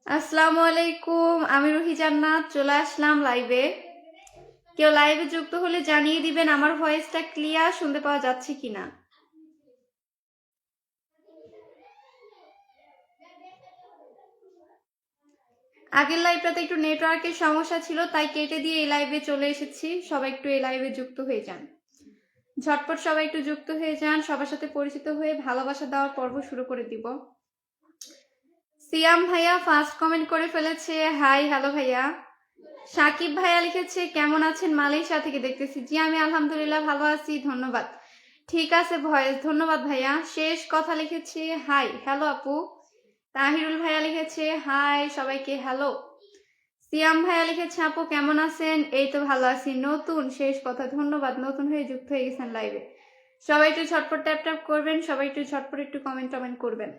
আসসালামু আলাইকুম, আমি রুহি জান্নাত চলে আসলাম লাইভে। কেউ লাইভে যুক্ত হলে জানিয়ে দিবেন আমার ভয়েসটা ক্লিয়ার শুনতে পাওয়া যাচ্ছে কিনা। আগের লাইভটাতে একটু নেটওয়ার্কের সমস্যা ছিল, তাই কেটে দিয়ে এই লাইভে চলে এসেছি। সবাই একটু এই লাইভে যুক্ত হয়ে যান, ঝটপট সবাই একটু যুক্ত হয়ে যান। সবার সাথে পরিচিত হয়ে ভালোবাসা দেওয়ার পর্ব শুরু করে দিব। সিয়াম ভাইয়া ফার্স্ট কমেন্ট করে ফেলেছে, হাই হ্যালো ভাইয়া। সাকিব ভাইয়া লিখেছে, কেমন আছেন? মালয়েশিয়া থেকে দেখতেছি। জি আমি আলহামদুলিল্লাহ ভালো আছি, ধন্যবাদ। ঠিক আছে ভয়েস, ধন্যবাদ ভাইয়া। শেষ কথা লিখেছে, হাই হ্যালো আপু। তাহিরুল ভাইয়া লিখেছে, হাই সবাইকে হ্যালো। সিয়াম ভাইয়া লিখেছে, আপু কেমন আছেন? এই তো ভালো আছি। নতুন শেষ কথা, ধন্যবাদ, নতুন হয়ে যুক্ত হয়ে গেছেন লাইভে। সবাই একটু ঝটপট ট্যাপ ট্যাপ করবেন, সবাই একটু ঝটপট একটু কমেন্ট টমেন্ট করবেন।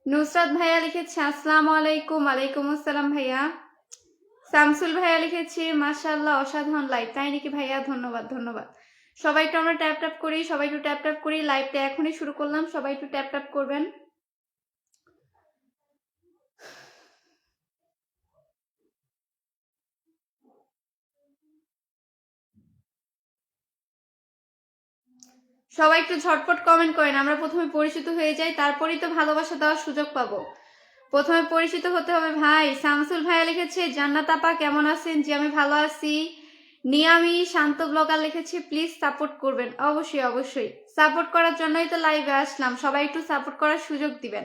নুসরাত ভাইয়া লিখেছে, আসসালামু আলাইকুম। আলাইকুম আসসালাম ভাইয়া। শামসুল ভাইয়া লিখেছে, মাশাআল্লাহ অসাধারণ লাইভ। তাই নাকি ভাইয়া? ধন্যবাদ ধন্যবাদ। সবাই একটু আমরা ট্যাপ ট্যাপ করি, সবাই একটু ট্যাপ ট্যাপ করি। লাইভটা এখনই শুরু করলাম, সবাই একটু ট্যাপ ট্যাপ করবেন। সবাই একটু ঝটপট কমেন্ট করেন, আমরা প্রথমে পরিচিত হয়ে যাই, তারপরেই তো ভালোবাসা দেওয়ার সুযোগ পাবো। প্রথমে পরিচিত হতে হবে ভাই। শামসুল ভাইয়া লিখেছে, জান্নাত আপা কেমন আছেন? জি আমি ভালো আছি। নিয়ামি শান্ত ব্লগার লিখেছে, প্লিজ সাপোর্ট করবেন। অবশ্যই অবশ্যই, সাপোর্ট করার জন্যই তো লাইভে আসলাম, সবাই একটু সাপোর্ট করার সুযোগ দিবেন।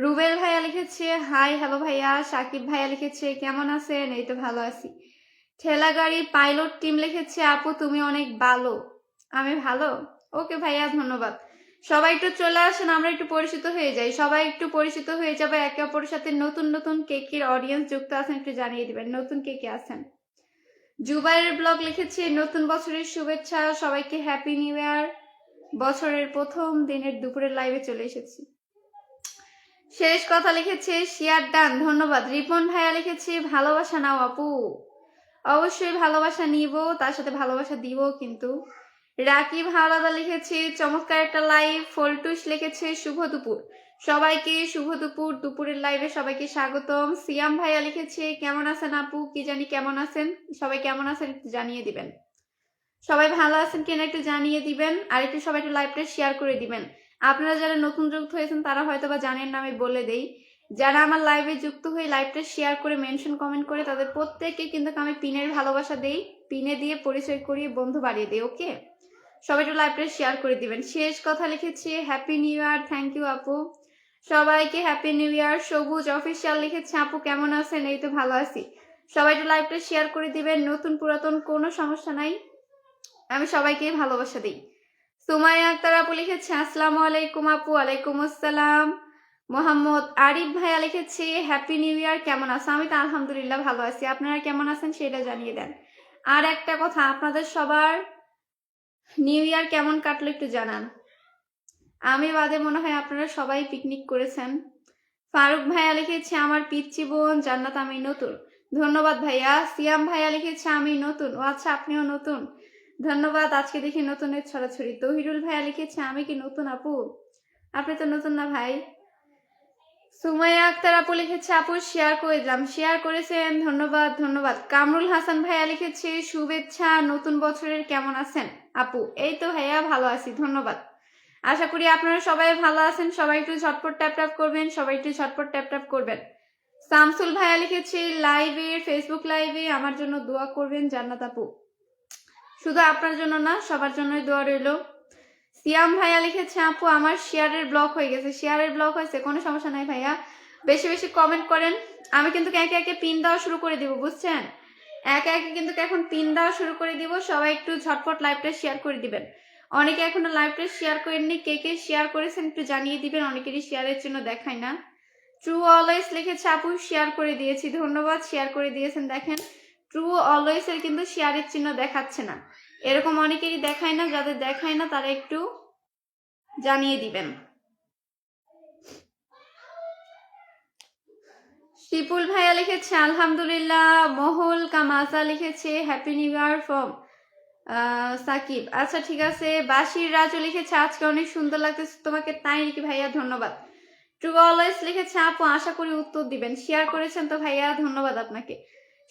রুবেল ভাইয়া লিখেছে, হাই হ্যালো ভাইয়া। সাকিব ভাইয়া লিখেছে, কেমন আছেন? এই তো ভালো আছি। ঠেলা গাড়ি পাইলট টিম লিখেছে, আপু তুমি অনেক ভালো। আমি ভালো? ওকে ভাইয়া, ধন্যবাদ। সবাই একটু চলে আসেন, আমরা একটু পরিচিত হয়ে যাই। সবাই একটু পরিচিত হয়ে যাবে একে অপরের সাথে। নতুন নতুন কে কে অডিয়েন্স যুক্ত আছেন একটু জানিয়ে দিবেন, নতুন কে কে আছেন। জুবাইরের ব্লগ লিখেছে, নতুন বছরের শুভেচ্ছা সবাইকে, হ্যাপি নিউ ইয়ার। বছরের প্রথম দিনের দুপুরের লাইভে চলে এসেছি। শেষ কথা লিখেছে, শেয়ার ডান, ধন্যবাদ। রিপন ভাইয়া লিখেছে, ভালোবাসা নাও আপু। অবশ্যই ভালোবাসা নিব, তার সাথে ভালোবাসা দিব কিন্তু। রাকিব হাওলাদার লিখেছে, চমৎকার একটা লাইভ। ফলটুস লিখেছে, শুভ দুপুর সবাইকে, শুভ দুপুর। দুপুরের লাইভে সবাইকে স্বাগতম। সিয়াম ভাইয়া লিখেছে, কেমন আছেন আপু? কি জানি কেমন আছেন, সবাই কেমন আছেন একটু জানিয়ে দিবেন। সবাই ভালো আছেন কিনা একটু জানিয়ে দিবেন, আর একটু সবাই একটু লাইভটা শেয়ার করে দিবেন। আপনারা যারা নতুন যুক্ত হয়েছেন তারা হয়তো বা জানেন না, আমি বলে দেই। যারা আমার লাইভে যুক্ত হয়ে লাইভটা শেয়ার করে মেনশন কমেন্ট করে, তাদের প্রত্যেককে কিন্তু আমি পিনের ভালোবাসা দেই, পিনে দিয়ে পরিচয় করিয়ে বন্ধু বাড়িয়ে দিই। ওকে, সবাই একটু লাইভটা শেয়ার করে দিবেন। শেষ কথা লিখেছি, happy new year. Thank you আপু, সবাইকে হ্যাপি নিউ ইয়ার। সবুজ অফিসিয়াল লিখেছে, আপু কেমন আছেন? এই তো ভালো আছি। সবাই একটু লাইভটা শেয়ার করে দিবেন, নতুন পুরাতন কোনো সমস্যা নাই, আমি সবাইকে ভালোবাসা দিই। সুমাইয়া আক্তার আপু লিখেছে, আসসালামু আলাইকুম আপু। আলাইকুম আসসালাম। মোহাম্মদ আরিফ ভাইয়া লিখেছে, হ্যাপি নিউ ইয়ার, কেমন আছো? আমি তো আলহামদুলিল্লাহ ভালো আছি, আপনারা কেমন আছেন সেটা জানিয়ে দেন। আর একটা কথা, আপনাদের সবার নিউ ইয়ার কেমন কাটলো একটু জানান। আমি বাদে মনে হয় আপনারা সবাই পিকনিক করেছেন। ফারুক ভাইয়া লিখেছে, আমার পিচ্চি বোন জান্নাত, আমি নতুন। ধন্যবাদ ভাইয়া। সিয়াম ভাইয়া লিখেছে, আমি নতুন। ও আচ্ছা, আপনিও নতুন, ধন্যবাদ। আজকে দেখি নতুনের ছড়াছড়ি। তহিরুল ভাইয়া লিখেছে, আমি কি নতুন আপু? আপনি তো নতুন না ভাই। সুমাইয়া আক্তার আপু লিখেছে, আপু শেয়ার করে দিলাম। শেয়ার করেছেন, ধন্যবাদ ধন্যবাদ। কামরুল হাসান ভাইয়া লিখেছে, শুভেচ্ছা নতুন বছরের, কেমন আছেন আপু? এই তো ভাইয়া ভালো আছি, ধন্যবাদ। আশা করি আপনারা সবাই ভালো আছেন। সবাই একটু ঝটপট ট্যাপ ট্যাপ করবেন, সবাই একটু ঝটপট ট্যাপ ট্যাপ করবেন। শামসুল ভাইয়া লিখেছে, লাইভে, ফেসবুক লাইভে আমার জন্য দোয়া করবেন জান্নাত আপু। শুধু আপনার জন্য না, সবার জন্যই দোয়া রইল। সিয়াম ভাইয়া লিখেছে, আপু আমার শেয়ারের ব্লক হয়ে গেছে। শেয়ারের ব্লক হয়েছে, কোনো সমস্যা নাই ভাইয়া, বেশি বেশি কমেন্ট করেন। আমি কিন্তু একে একে পিন দেওয়া শুরু করে দিব, বুঝছেন? একে একে কিন্তু এখন পিন দেওয়া শুরু করে দিব। সবাই একটু ঝটপট লাইভটা শেয়ার করে দিবেন। অনেকে এখনো লাইভটা শেয়ার করেননি, কে কে শেয়ার করেছেন একটু জানিয়ে দিবেন। অনেকেরই শেয়ারের জন্য দেখায় না। ট্রু অলওয়েজ লিখেছে, আপু শেয়ার করে দিয়েছি, ধন্যবাদ। শেয়ার করে দিয়েছেন। দেখেন, ট্রু অলওয়েজ এর কিন্তু শেয়ারের চিহ্ন দেখাচ্ছে না। এরকম অনেকেরই দেখায় না, যাদের দেখায় না তারা একটু জানিয়ে দিবেন। শিপুল ভাইয়া লিখেছে, আলহামদুলিল্লাহ। মহল কামাজা লিখেছে, happy new year from Sakib. আচ্ছা ঠিক আছে। বাসির রাজু লিখেছে, আজকে অনেক সুন্দর লাগতেছে তোমাকে। তাই নাকি ভাইয়া? ধন্যবাদ। ট্রু অলওয়েজ লিখেছে আপু আশা করি উত্তর দিবেন, শেয়ার করেছেন তো ভাইয়া, ধন্যবাদ আপনাকে।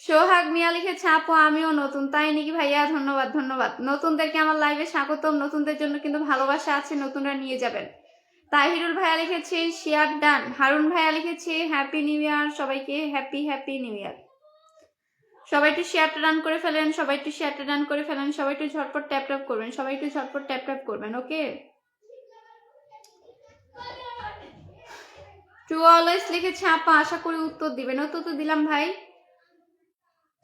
সোহাগ মিয়া লিখেছে আপু আমিও নতুন, তাই নাকি ভাইয়া, ধন্যবাদ ধন্যবাদ। নতুনদেরকে আমার লাইভে স্বাগতম, নতুনদের জন্য কিন্তু ভালোবাসা আছে, নতুনরা নিয়ে যাবেন। তাহিরুল ভাইয়া লিখেছে শেয়ার ডান। হারুন ভাইয়া লিখেছে হ্যাপি নিউ ইয়ার, সবাইকে হ্যাপি হ্যাপি নিউ ইয়ার। সবাই একটু শেয়ারটা ডান করে ফেলেন, সবাই একটু শেয়ারটা ডান করে ফেলেন, সবাই একটু ঝটপট ট্যাপ ট্যাপ করবেন, সবাই একটু ঝটপট ট্যাপ ট্যাপ করবেন। ওকে, ট্রু অলওয়েজ লিখেছে আপা আশা করি উত্তর দিবেন, উত্তর তো দিলাম ভাই।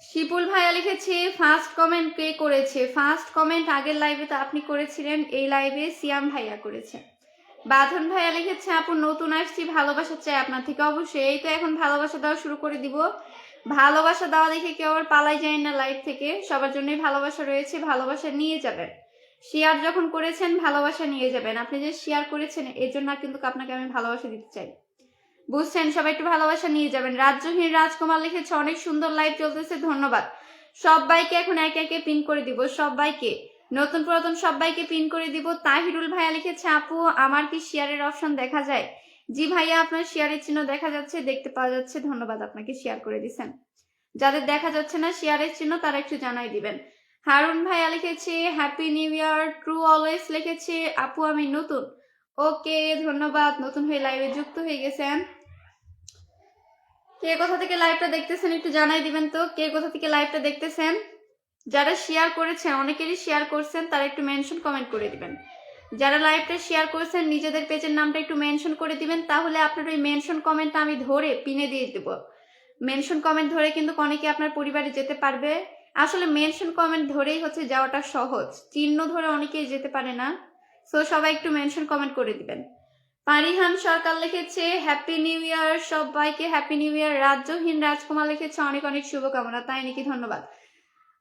শিপুল ভাইয়া লিখেছে ফার্স্ট কমেন্ট কে করেছে? ফার্স্ট কমেন্ট আগের লাইভে তো আপনি করেছিলেন, এই লাইভে সিয়াম ভাইয়া করেছে। বাঁধন ভাইয়া লিখেছে আপু নতুন আসছি, ভালোবাসা চাই আপনার থেকে। অবশ্যই, এই তো এখন ভালোবাসা দেওয়া শুরু করে দিব। ভালোবাসা দেওয়া দেখে কেউ আবার পালাই যায় না লাইভ থেকে, সবার জন্যই ভালোবাসা রয়েছে, ভালোবাসা নিয়ে যাবেন। শেয়ার যখন করেছেন ভালোবাসা নিয়ে যাবেন, আপনি যে শেয়ার করেছেন এর জন্য কিন্তু আপনাকে আমি ভালোবাসা দিতে চাই, বুঝছেন? সবাই একটু ভালোবাসা নিয়ে যাবেন। রাজ্যহীন রাজকুমার লিখেছে অনেক সুন্দর লাইভ চলতেছে, ধন্যবাদ। সবাইকে এখন একে একে পিন করে দিব, সবাইকে, নতুন পুরাতন সবাইকে পিন করে দিব। তাহিরুল ভাইয়া লিখেছে আপু আমার কি শেয়ারের অপশন দেখা যায়? জি ভাইয়া, আপনার শেয়ারের চিহ্ন দেখা যাচ্ছে, দেখতে পাওয়া যাচ্ছে, ধন্যবাদ আপনাকে, শেয়ার করে দিচ্ছেন। যাদের দেখা যাচ্ছে না শেয়ারের চিহ্ন তারা একটু জানাই দিবেন। হারুন ভাইয়া লিখেছে হ্যাপি নিউ ইয়ার। ট্রু অলওয়েজ লিখেছে আপু আমি নতুন। ওকে, ধন্যবাদ, নতুন হয়ে লাইভে যুক্ত হয়ে গেছেন। কে কোথা থেকে লাইভটা দেখতেছেন একটু জানাই দিবেন তো, কে কোথা থেকে লাইভটা দেখতেছেন। যারা শেয়ার করেছেন, অনেকেরই শেয়ার করছেন, তারা একটু মেনশন কমেন্ট করে দিবেন। যারা লাইভটা শেয়ার করেছেন নিজেদের পেজের নামটা একটু মেনশন করে দিবেন, তাহলে আপনার ওই মেনশন কমেন্টটা আমি ধরে পিনে দিয়ে দেব। মেনশন কমেন্ট ধরে কিন্তু অনেকে আপনার পরিবারে যেতে পারবে। আসলে মেনশন কমেন্ট ধরেই হচ্ছে যাওয়াটা সহজ, চিহ্ন ধরে অনেকেই যেতে পারে না। সো সবাই একটু মেনশন কমেন্ট করে দিবেন। পারিহান সরকার লিখেছে হ্যাপি নিউ ইয়ার, সবাইকে হ্যাপি নিউ ইয়ার। রাজ্যহীন রাজকুমার লিখেছে অনেক অনেক শুভকামনা, তাই নাকি, ধন্যবাদ।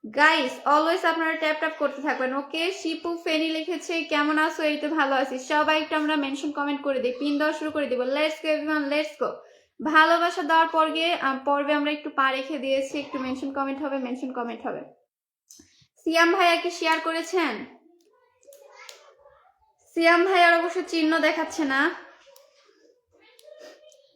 গাইস অলওয়েজ আপনারা ট্যাপ ট্যাপ করতে থাকবেন। ওকে, শিপু ফেনি লিখেছে কেমন আছো? এই তো ভালো আছি। সবাই একটু আমরা মেনশন কমেন্ট করে দিই, পিন দেওয়া শুরু করে দিব। Let's go everyone, let's go. ভালোবাসা দেওয়ার পর্বে আমরা একটু পা রেখে দিয়েছি, একটু মেনশন কমেন্ট হবে, মেনশন কমেন্ট হবে। সিয়াম ভাইয়া কি শেয়ার করেছেন? সিয়াম ভাইয়ার অবশ্য চিহ্ন দেখাচ্ছে না।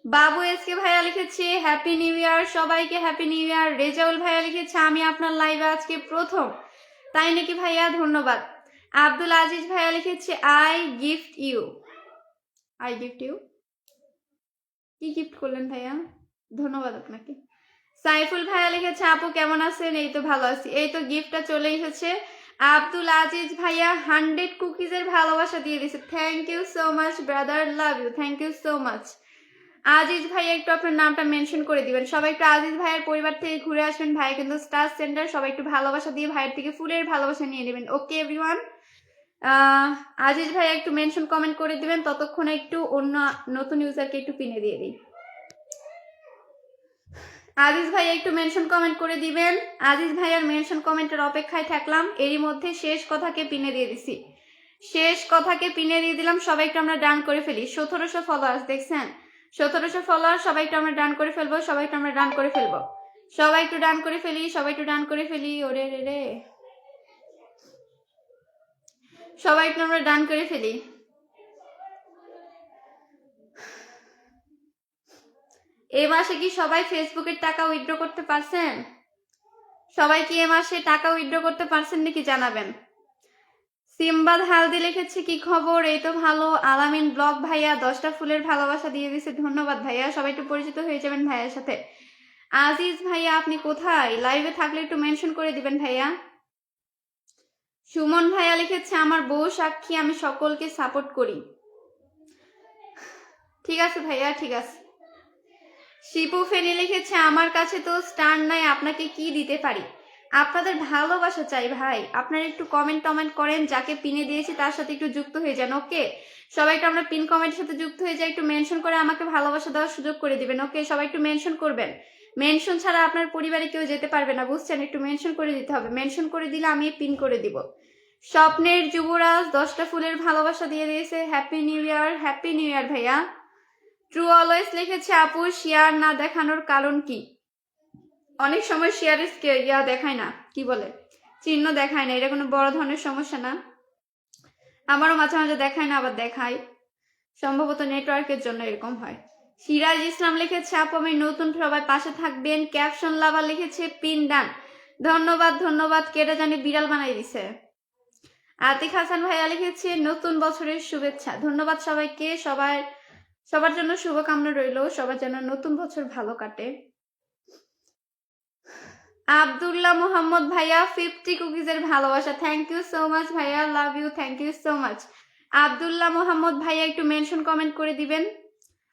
বাবু এসকে ভাইয়া লিখেছে হ্যাপি নিউ ইয়ার, সবাইকে হ্যাপি নিউ ইয়ার। রেজাউল ভাইয়া লিখেছে আমি আপনার লাইভে আজকে প্রথম, তাই নাকি ভাইয়া, ধন্যবাদ। আব্দুল আজিজ ভাইয়া লিখেছে I gift you. I gift you, কি গিফট করলেন ভাইয়া? ধন্যবাদ আপনাকে। সাইফুল ভাইয়া লিখেছে আপু কেমন আছেন? এই তো ভালো আছি। এই তো গিফটটা চলে এসেছে। আব্দুল আজিজ ভাইয়া 100 কুকিজের ভালোবাসা দিয়ে দিয়েছে। Thank you so much brother, love you, thank you so much. Aziz ভাইয়া একটু আপনার নামটা মেনশন করে দিবেন। সবাই একটু আজিজ ভাইয়ের পরিবার থেকে ঘুরে আসবেন, ভাই কিন্তু স্টার সেন্টার। সবাই একটু ভালোবাসা দিয়ে ভাইয়ের থেকে ফুলের ভালোবাসা নিয়ে নেবেন। ওকে এভরিওয়ান, আজিজ ভাইয়া একটু মেনশন কমেন্ট করে দিবেন, ততক্ষণে একটু অন্য নতুন ইউজারকে একটু পিনে দিয়ে দিই। আজিজ ভাইয়া একটু মেনশন কমেন্ট করে দিবেন। আজিজ ভাইয়ার মেনশন কমেন্টের অপেক্ষায় থাকলাম, এরই মধ্যে শেষ কথাকে পিনে দিয়ে দিছি, শেষ কথাকে পিনে দিয়ে দিলাম। সবাই একটু আমরা ডান করে ফেলি। 1700 ফলোয়ার্স দেখছেন, 1700 ফলোয়ার। সবাই একটু আমরা ডান করে ফেলবো, সবাই একটু আমরা ডান করে ফেলবো, সবাই একটু ডান করে ফেলি, সবাই একটু ডান করে ফেলি। ওরে রে রে, সবাই একটু আমরা ডান করে ফেলি। এ মাসে কি সবাই ফেসবুকের টাকা উইথড্র করতে পারছেন? সবাই কি এ মাসে টাকা উইথড্র করতে পারছেন নাকি জানাবেন। সিম্বাদ হালদি লিখেছে কি খবর? এই তো ভালো। আলামিন ব্লগ ভাইয়া 10টা ফুলের ভালোবাসা দিয়ে দিছে, ধন্যবাদ ভাইয়া। সবাই একটু পরিচিত হয়ে যাবেন ভাইয়ার সাথে। আজিজ ভাইয়া আপনি কোথায়? লাইভে থাকলে একটু মেনশন করে দিবেন ভাইয়া। সুমন ভাইয়া লিখেছে আমার বউ সাক্ষী আমি সকলকে সাপোর্ট করি। ঠিক আছে ভাইয়া, ঠিক আছে। শিপু ফেনি লিখেছে আমার কাছে তো স্টার নাই, আপনাকে কি দিতে পারি? আপনাদের ভালোবাসা চাই ভাই, আপনারা একটু কমেন্ট করেন, যাকে পিনে দিয়েছি তার সাথে একটু যুক্ত হয়ে যান। ওকে, সবাইকে আমরা পিন কমেন্টের সাথে যুক্ত হয়ে যাই, একটু মেনশন করে আমাকে ভালোবাসা দেওয়ার সুযোগ করে দিবেন। ওকে, সবাই একটু মেনশন করবেন। মেনশন ছাড়া আপনার পরিবারে কেউ যেতে পারবে না, বুঝছেন? একটু মেনশন করে দিতে হবে, মেনশন করে দিলে আমি পিন করে দিব। স্বপ্নের যুবরাজ 10টা ফুলের ভালোবাসা দিয়ে দিয়েছে, happy new year, happy new year ভাইয়া। ট্রু অলওয়েজ লিখেছে আপু শেয়ার না দেখানোর কারণ কি? অনেক সময় শেয়ারের দেখায় না, কি বলে, চিহ্ন দেখায় না, এটা কোনো বড় ধরনের সমস্যা না। আমারও মাঝে মাঝে দেখায় না, আবার দেখায়। সম্ভবত নেটওয়ার্কের জন্য এরকম হয়। সিরাজ ইসলাম লিখেছে আপু আমি নতুন, সবাই পাশে থাকবেন। ক্যাপশন লাভার লিখেছে পিন ডান। ধন্যবাদ ধন্যবাদ। কেটে জানি বিড়াল বানাই দিছে। আতিক হাসান ভাইয়া লিখেছে নতুন বছরের শুভেচ্ছা। ধন্যবাদ সবাইকে, সবার জন্য শুভকামনা রইল, সবার জন্য নতুন বছর ভালো কাটে। আব্দুল্লাহ মোহাম্মদ ভাইয়া 50 কুকিজের ভালোবাসা। থ্যাংক ইউ সো মাচ ভাইয়া, love you, thank you so much. Abdullah Mohammad ভাইয়া একটু মেনশন কমেন্ট করে দিবেন।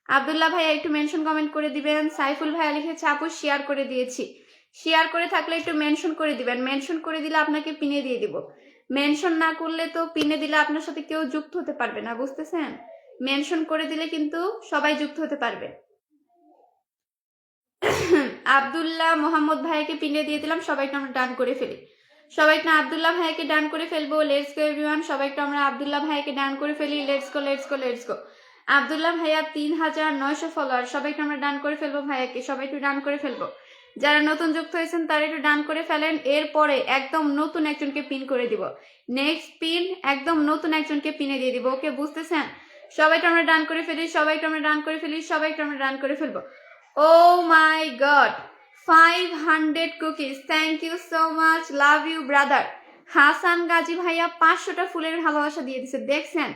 আব্দুল্লাহ ভাইয়া একটু মেনশন কমেন্ট করে দিবেন। সাইফুল ভাইয়া লিখেছে আপু শেয়ার করে দিয়েছি। শেয়ার করে থাকলে একটু মেনশন করে দিবেন। মেনশন করে দিলে আপনাকে পিনে দিয়ে দিব। মেনশন না করলে তো পিনে দিলে আপনার সাথে কেউ যুক্ত হতে পারবে না, বুঝতেছেন? মেনশন করে দিলে কিন্তু সবাই যুক্ত হতে পারবে। আব্দুল্লাহ মোহাম্মদ ভাইয়াকে পিনে দিয়ে দিলাম। সবাইকে আমরা ডান করে ফেলি। সবাইকে আব্দুল্লাহ ভাইয়াকে ডান করে ফেলবো। Let's go everyone. সবাইকে আমরা আব্দুল্লাহ ভাইয়াকে ডান করে ফেলি। Let's go let's go let's গো। আব্দুল্লাহ ভাইয়া 3900 ফলোয়ার। সবাইকে আমরা ডান করে ফেলবো ভাইয়াকে। সবাই একটু ডান করে ফেলবো। যারা নতুন যুক্ত হয়েছেন তারা একটু ডান করে ফেলেন। এরপরে একদম নতুন একজনকে পিন করে দিব। নেক্সট পিন একদম নতুন একজনকে পিনে দিয়ে দিব। ওকে, বুঝতেছেন? সবাইকে আমরা ডান করে ফেলি। সবাইকে আমরা ডান করে ফেলি। সবাইকে আমরা ডান করে ফেলবো। Oh my god, 500 cookies. Thank you so much. Love you brother. Hasan Gazi ভাইয়া 500টা ফুলের ভালোবাসা দিয়ে দিছে, দেখছেন?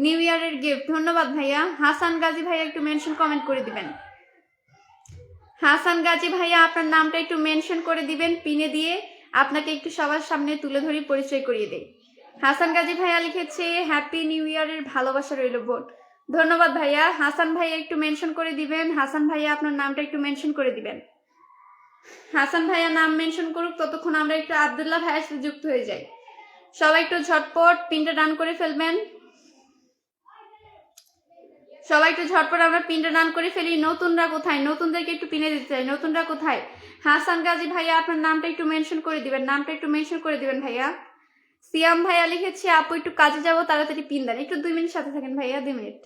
নিউ ইয়ারের গিফট। ধন্যবাদ ভাইয়া। হাসান গাজী ভাইয়া একটু মেনশন কমেন্ট করে দিবেন। হাসান গাজী ভাইয়া আপনার নামটা একটু মেনশন করে দিবেন পিনে দিয়ে, আপনাকে একটু সবার সামনে তুলে ধরি, পরিচয় করিয়ে দেই। হাসান গাজী ভাইয়া লিখেছে হ্যাপি নিউ ইয়ারের ভালোবাসা রইল বোন। ধন্যবাদ ভাইয়া। হাসান ভাইয়া একটু মেনশন করে দিবেন। হাসান ভাইয়া আপনার নামটা একটু মেনশন করে দিবেন। হাসান ভাইয়া নাম মেনশন করুক, ততক্ষণ আমরা একটু আব্দুল্লাহ ভাইয়ের সাথে যুক্ত হয়ে যাই। সবাই একটু ঝটপট পিনটা ডান করে ফেলবেন। সবাই একটু ঝটপট আমরা পিনটা ডান করে ফেলি। নতুনরা কোথায়? নতুনদেরকে একটু পিনে দিতে চাই। নতুনরা কোথায়? হাসান গাজী ভাইয়া আপনার নামটা একটু মেনশন করে দিবেন। নামটা একটু মেনশন করে দিবেন ভাইয়া। সিয়াম ভাইয়া লিখেছে আপু একটু কাজে যাবো, তাড়াতাড়ি পিন দেন। একটু 2 মিনিট সাথে থাকেন ভাইয়া, 2 মিনিট।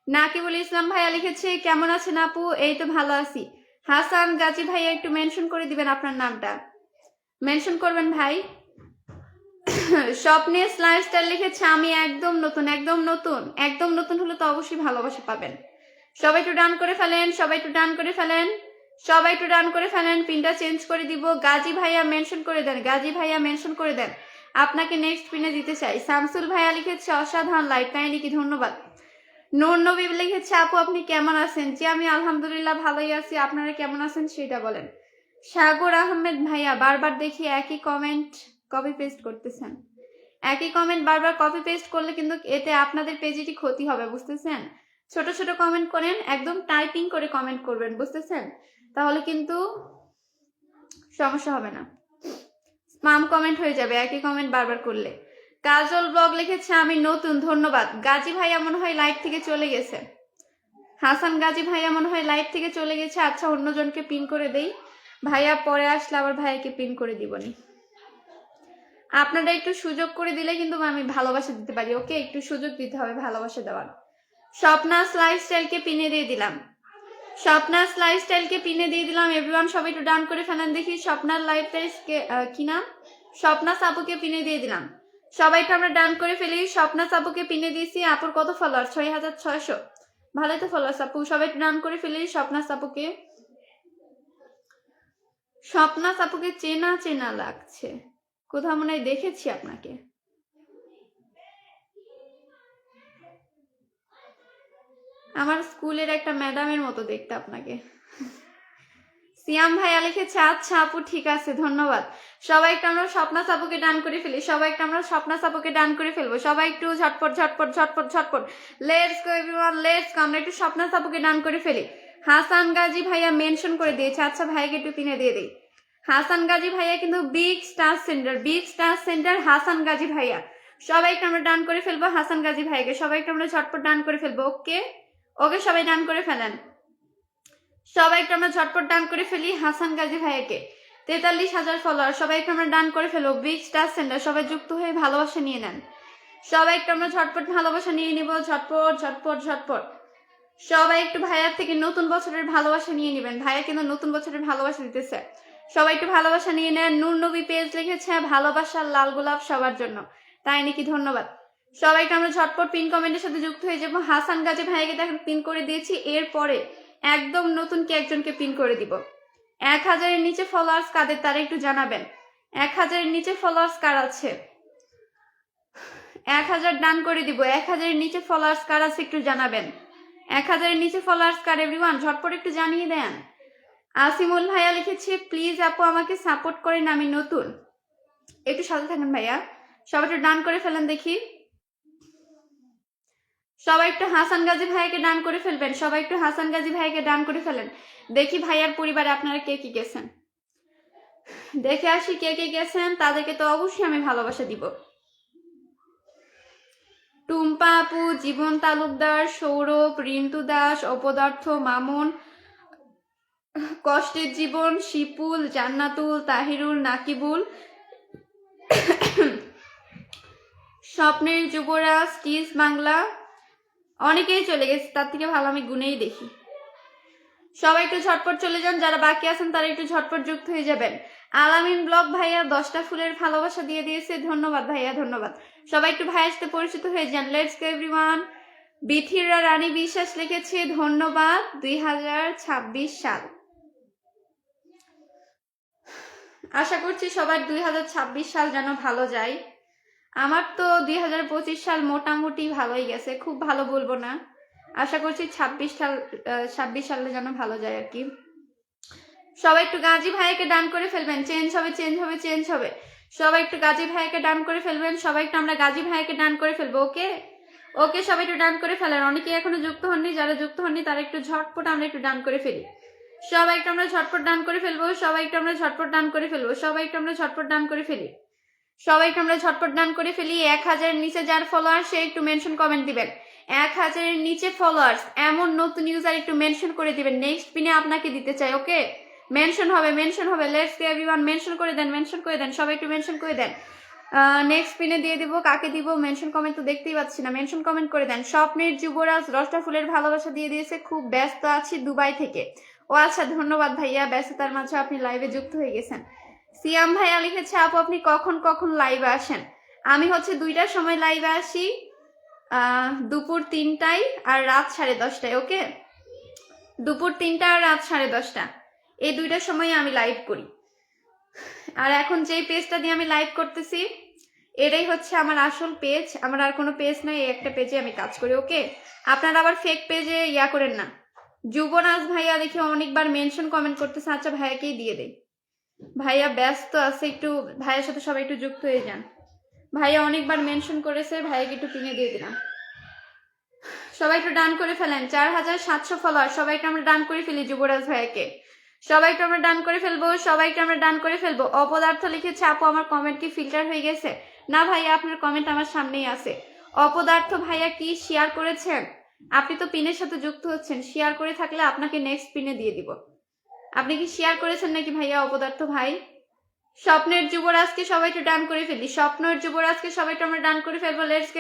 নাকিবুল ইসলাম ভাইয়া লিখেছে কেমন আছেন আপু? এই তো ভালো আছি। হাসান গাজী ভাইয়া একটু মেনশন করে দিবেন আপনার নামটা। মেনশন করবেন ভাই। স্বপ্নেশ লাইফস্টাইল লিখেছে আমি একদম নতুন। একদম নতুন, একদম নতুন হলে তো অবশ্যই ভালোবাসা পাবেন। সবাই একটু ডান করে ফেলেন। সবাই একটু ডান করে ফেলেন। সবাই একটু ডান করে ফেলেন। পিনটা চেঞ্জ করে দিব। গাজী ভাইয়া মেনশন করে দেন। গাজী ভাইয়া মেনশন করে দেন। আপনাকে নেক্সট পিনে দিতে চাই। শামসুল ভাইয়া লিখেছে অসাধারণ লাইভ, তাই নাকি? ধন্যবাদ। নূর নবী লিখেছে আপু আপনি কেমন আছেন? জি আমি আলহামদুলিল্লাহ ভালোই আছি। আপনারা কেমন আছেন সেটা বলেন। সাগর আহমেদ ভাইয়া বারবার দেখি একই কমেন্ট কপি পেস্ট করতেছেন। একই কমেন্ট বারবার কপি পেস্ট করলে কিন্তু এতে আপনাদের পেজেরই ক্ষতি হবে, বুঝতেছেন? ছোট ছোট কমেন্ট করেন, একদম টাইপিং করে কমেন্ট করবেন, বুঝতেছেন? তাহলে কিন্তু সমস্যা হবে না। স্পাম কমেন্ট হয়ে যাবে একই কমেন্ট বারবার করলে। কাজল ব্লগ লিখেছে আমি নতুন। ধন্যবাদ। গাজী ভাইয়া মনে হয় লাইভ থেকে চলে গেছে। হাসান গাজী ভাইয়া মনে হয় লাইভ থেকে চলে গেছে। আচ্ছা, অন্যজনকে পিন করে দেই। ভাইয়া পরে আসলে আবার ভাইয়াকে পিন করে দিবনি। আপনারা একটু সুযোগ করে দিলে কিন্তু আমি ভালোবাসা দিতে পারি। ওকে, একটু সুযোগ দিতে হবে ভালোবাসা দেওয়ার। স্বপ্নাস লাইফস্টাইলকে পিনে দিয়ে দিলাম। স্বপ্নাস লাইফস্টাইলকে পিনে দিয়ে দিলাম। এভরিওয়ান সবাই একটু ডান করে ফেলেন দেখি। স্বপ্নার লাইফস্টাইলকে কি নাম? স্বপ্নাস আপুকে পিনে দিয়ে দিলাম। সবাইকে আমরা ডান করে ফেলি। স্বপ্নাস আপুকে পিনে দিয়েছি। আপুর কত ফলোয়ার? 6600। ভালোই তো ফলোয়ার্স আপু। সবাই একটু ডান করে ফেলি স্বপ্নাস আপুকে। স্বপ্নাস আপুকে চেনা চেনা লাগছে, কোথাও মনে হয় দেখেছি আপনাকে। আমার স্কুলের একটা ম্যাডামের মতো দেখতে আপনাকে। সিয়াম ভাইয়া লিখেছে আচ্ছা আপু ঠিক আছে, ধন্যবাদ। সবাই একটু আমরা স্বপ্নাস আপুকে ডান করে ফেলি। সবাই একটু আমরা স্বপ্নাস আপুকে ডান করে ফেলবো। সবাই একটু ঝটপট ঝটপট ঝটপট ঝটপট। Let's go everyone, let's go. আমরা একটু স্বপ্নাস আপুকে ডান করে ফেলি। হাসান গাজী ভাইয়া মেনশন করে দিয়েছে। আচ্ছা, ভাইকে একটু পিনে দিয়ে দিই। হাসান গাজী ভাইয়া কিন্তু big star centre, big star centre Hasan Gazi ভাইয়া। সবাইকে আমরা ডান করে ফেলবো হাসান গাজী ভাইকে। সবাইকে আমরা ঝটপট ডান করে ফেলবো। ওকে ওকে, সবাই ডান করে ফেলেন। সবাইকে আমরা ঝটপট ডান করে ফেলি হাসান গাজী ভাইয়াকে। 43,000 ফলোয়ার। সবাইকে আমরা ডান করে ফেলবো। Big star centre. সবাই যুক্ত হয়ে ভালোবাসা নিয়ে নেন। সবাইকে আমরা ঝটপট ভালোবাসা নিয়ে নিব। ঝটপট ঝটপট ঝটপট। সবাই একটু ভাইয়ার থেকে নতুন বছরের ভালোবাসা নিয়ে নেবেন। ভাইয়া কিন্তু নতুন বছরের ভালোবাসা দিতেছে। সবাই একটু ভালোবাসা নিয়ে নেন। নূর নবী পেজ লিখেছে ভালোবাসার লাল গোলাপ সবার জন্য, তাই নাকি? ধন্যবাদ। সবাই একটু আমরা ঝটপট পিন কমেন্টের সাথে যুক্ত হয়ে যাবো। হাসান গাজী ভাইকে দেখেন পিন করে দিয়েছি, এরপরে একদম নতুন কে একজনকে পিন করে দিব। 1000-এর নিচে ফলোয়ার্স কাদের তারা একটু জানাবেন। 1000-এর নিচে ফলোয়ার্স কার আছে? 1000 ডান করে দিব। 1000-এর নিচে ফলোয়ার্স কার আছে একটু জানাবেন। 1000-এর নিচে ফলোয়ার্স কার এভরিওয়ান ঝটপট একটু জানিয়ে দেন। আসিমুল ভাইয়া লিখেছে প্লিজ আপু আমাকে সাপোর্ট করেন, আমি নতুন। একটু সাথে থাকেন ভাইয়া, সবাই একটু ডান করে ফেলেন দেখি। সবাই একটু হাসান গাজী ভাইকে ডান করে ফেলবেন। সবাই একটু হাসান গাজী ভাইকে ডান করে ফেলেন। দেখি ভাইয়ার পরিবারে আপনারা কে কি গেছেন, দেখে আসি কে কে গেছেন। তাদেরকে তো অবশ্যই আমি ভালোবাসা দিব। টুম্পা আপু, জীবন তালুকদার, সৌরভ, রিন্টু দাস, অপদার্থ, মামুন, কষ্টের জীবন, শিপুল, জান্নাতুল, তাহিরুল, নাকিবুল, স্বপ্নের যুবরাজ, কিস বাংলা, অনেকেই চলে গেছে, তার থেকে ভালো আমি গুনেই দেখি। সবাই একটু ঝটপট চলে যান, যারা বাকি আছেন তারা একটু ঝটপট যুক্ত হয়ে যাবেন। আলামিন ব্লগ ভাইয়া 10টা ফুলের ভালোবাসা দিয়ে দিয়েছে, ধন্যবাদ ভাইয়া, ধন্যবাদ। সবাই একটু ভাইয়ের সাথে পরিচিত হয়ে যান। Let's go everyone. বিথিরা রানী বিশ্বাস লিখেছে ধন্যবাদ। 2026 সাল, আশা করছি সবার 2026 সাল যেন ভালো যায়। আমার তো 2025 সাল মোটামুটি ভালোই গেছে, খুব ভালো বলবো না। আশা করছি 26 সালে যেন ভালো যায় আর কি। সবাই একটু গাজী ভাইকে ডান করে ফেলবেন। চেঞ্জ হবে, চেঞ্জ হবে, চেঞ্জ হবে। সবাই একটু গাজী ভাইকে ডান করে ফেলবেন। সবাই একটু আমরা গাজী ভাইকে ডান করে ফেলবো। ওকে ওকে, সবাই একটু ডান করে ফেলেন। অনেকে এখনো যুক্ত হননি, যারা যুক্ত হননি তারা একটু ঝটপট আমরা একটু ডান করে ফেলি। সবাই একটু আমরা ঝটপট ডান করে ফেলবো। সবাই একটু আমরা ঝটপট ডান করে ফেলবো। সবাই একটু আমরা ঝটপট ডান করে ফেলি। সবাইকে আমরা ঝটপট ডান করে ফেলি। 1000-এর নিচে যার ফলোয়ার সে একটু মেনশন কমেন্ট দিবেন। 1000-এর নিচে ফলোয়ার্স এমন নতুন ইউজার একটু মেনশন করে দিবেন। নেক্সট পিনে আপনাকে দিতে চাই। ওকে, মেনশন হবে, মেনশন হবে। লেটস গো এভরিওয়ান, মেনশন করে দেন, মেনশন করে দেন। সবাই একটু মেনশন করে দেন। নেক্সট পিনে দিয়ে দিব। কাকে দিব মেনশন কমেন্ট তো দেখতেই পাচ্ছি না, মেনশন কমেন্ট করে দেন। স্বপ্নের যুবরাজ 10টা ফুলের ভালোবাসা দিয়ে দিয়েছে, খুব ব্যস্ত আছি দুবাই থেকে। ও আচ্ছা, ধন্যবাদ ভাইয়া, ব্যস্ততার মাঝে আপনি লাইভে যুক্ত হয়ে গেছেন। সিয়াম ভাইয়া লিখেছে আপু আপনি কখন কখন লাইভে আসেন? আমি হচ্ছে 2টার সময় লাইভে আসি, দুপুর 3টায় আর রাত 10:30টায়। ওকে, দুপুর 3টা আর রাত 10:30, এই 2টার সময় আমি লাইভ করি। আর এখন যেই পেজটা দিয়ে আমি লাইভ করতেছি এটাই হচ্ছে আমার আসল পেজ, আমার আর কোনো পেজ নাই, এই একটা পেজে আমি কাজ করি। ওকে, আপনারা আবার ফেক পেজে ইয়া করেন না। যুবরাজ ভাইয়া দেখে অনেকবার মেনশন কমেন্ট করতেছে, আচ্ছা ভাইয়াকেই দিয়ে দেই। ভাইয়া ব্যস্ত আছে একটু, ভাইয়ের সাথে সবাই একটু যুক্ত হয়ে যান। ভাইয়া অনেকবার মেনশন করেছে, ভাইয়াকে একটু পিনে দিয়ে দিলাম। সবাই একটু ডান করে ফেলেন। 4700 ফলোয়ার, সবাই একটু আমরা ডান করে ফেলি যুবরাজ ভাইয়াকে। সবাই একটু আমরা ডান করে ফেলবো। সবাই একটু আমরা ডান করে ফেলবো। অপদার্থ লিখেছে আপু আমার কমেন্ট কি ফিল্টার হয়ে গেছে? না ভাইয়া, আপনার কমেন্ট আমার সামনেই আছে। অপদার্থ ভাইয়া কি শেয়ার করেছেন? আপনি তো পিনের সাথে যুক্ত হচ্ছেন, শেয়ার করে থাকলে আপনাকে নেক্সট পিনে দিয়ে দিব। আপনি কি শেয়ার করেছেন নাকি ভাইয়া অপদার্থ ভাই? স্বপ্নের যুবরাজকে সবাই একটু ডান করে ফেলি। স্বপ্নের যুবরাজকে সবাই একটু আমরা ডান করে ফেলবো। লেটস গো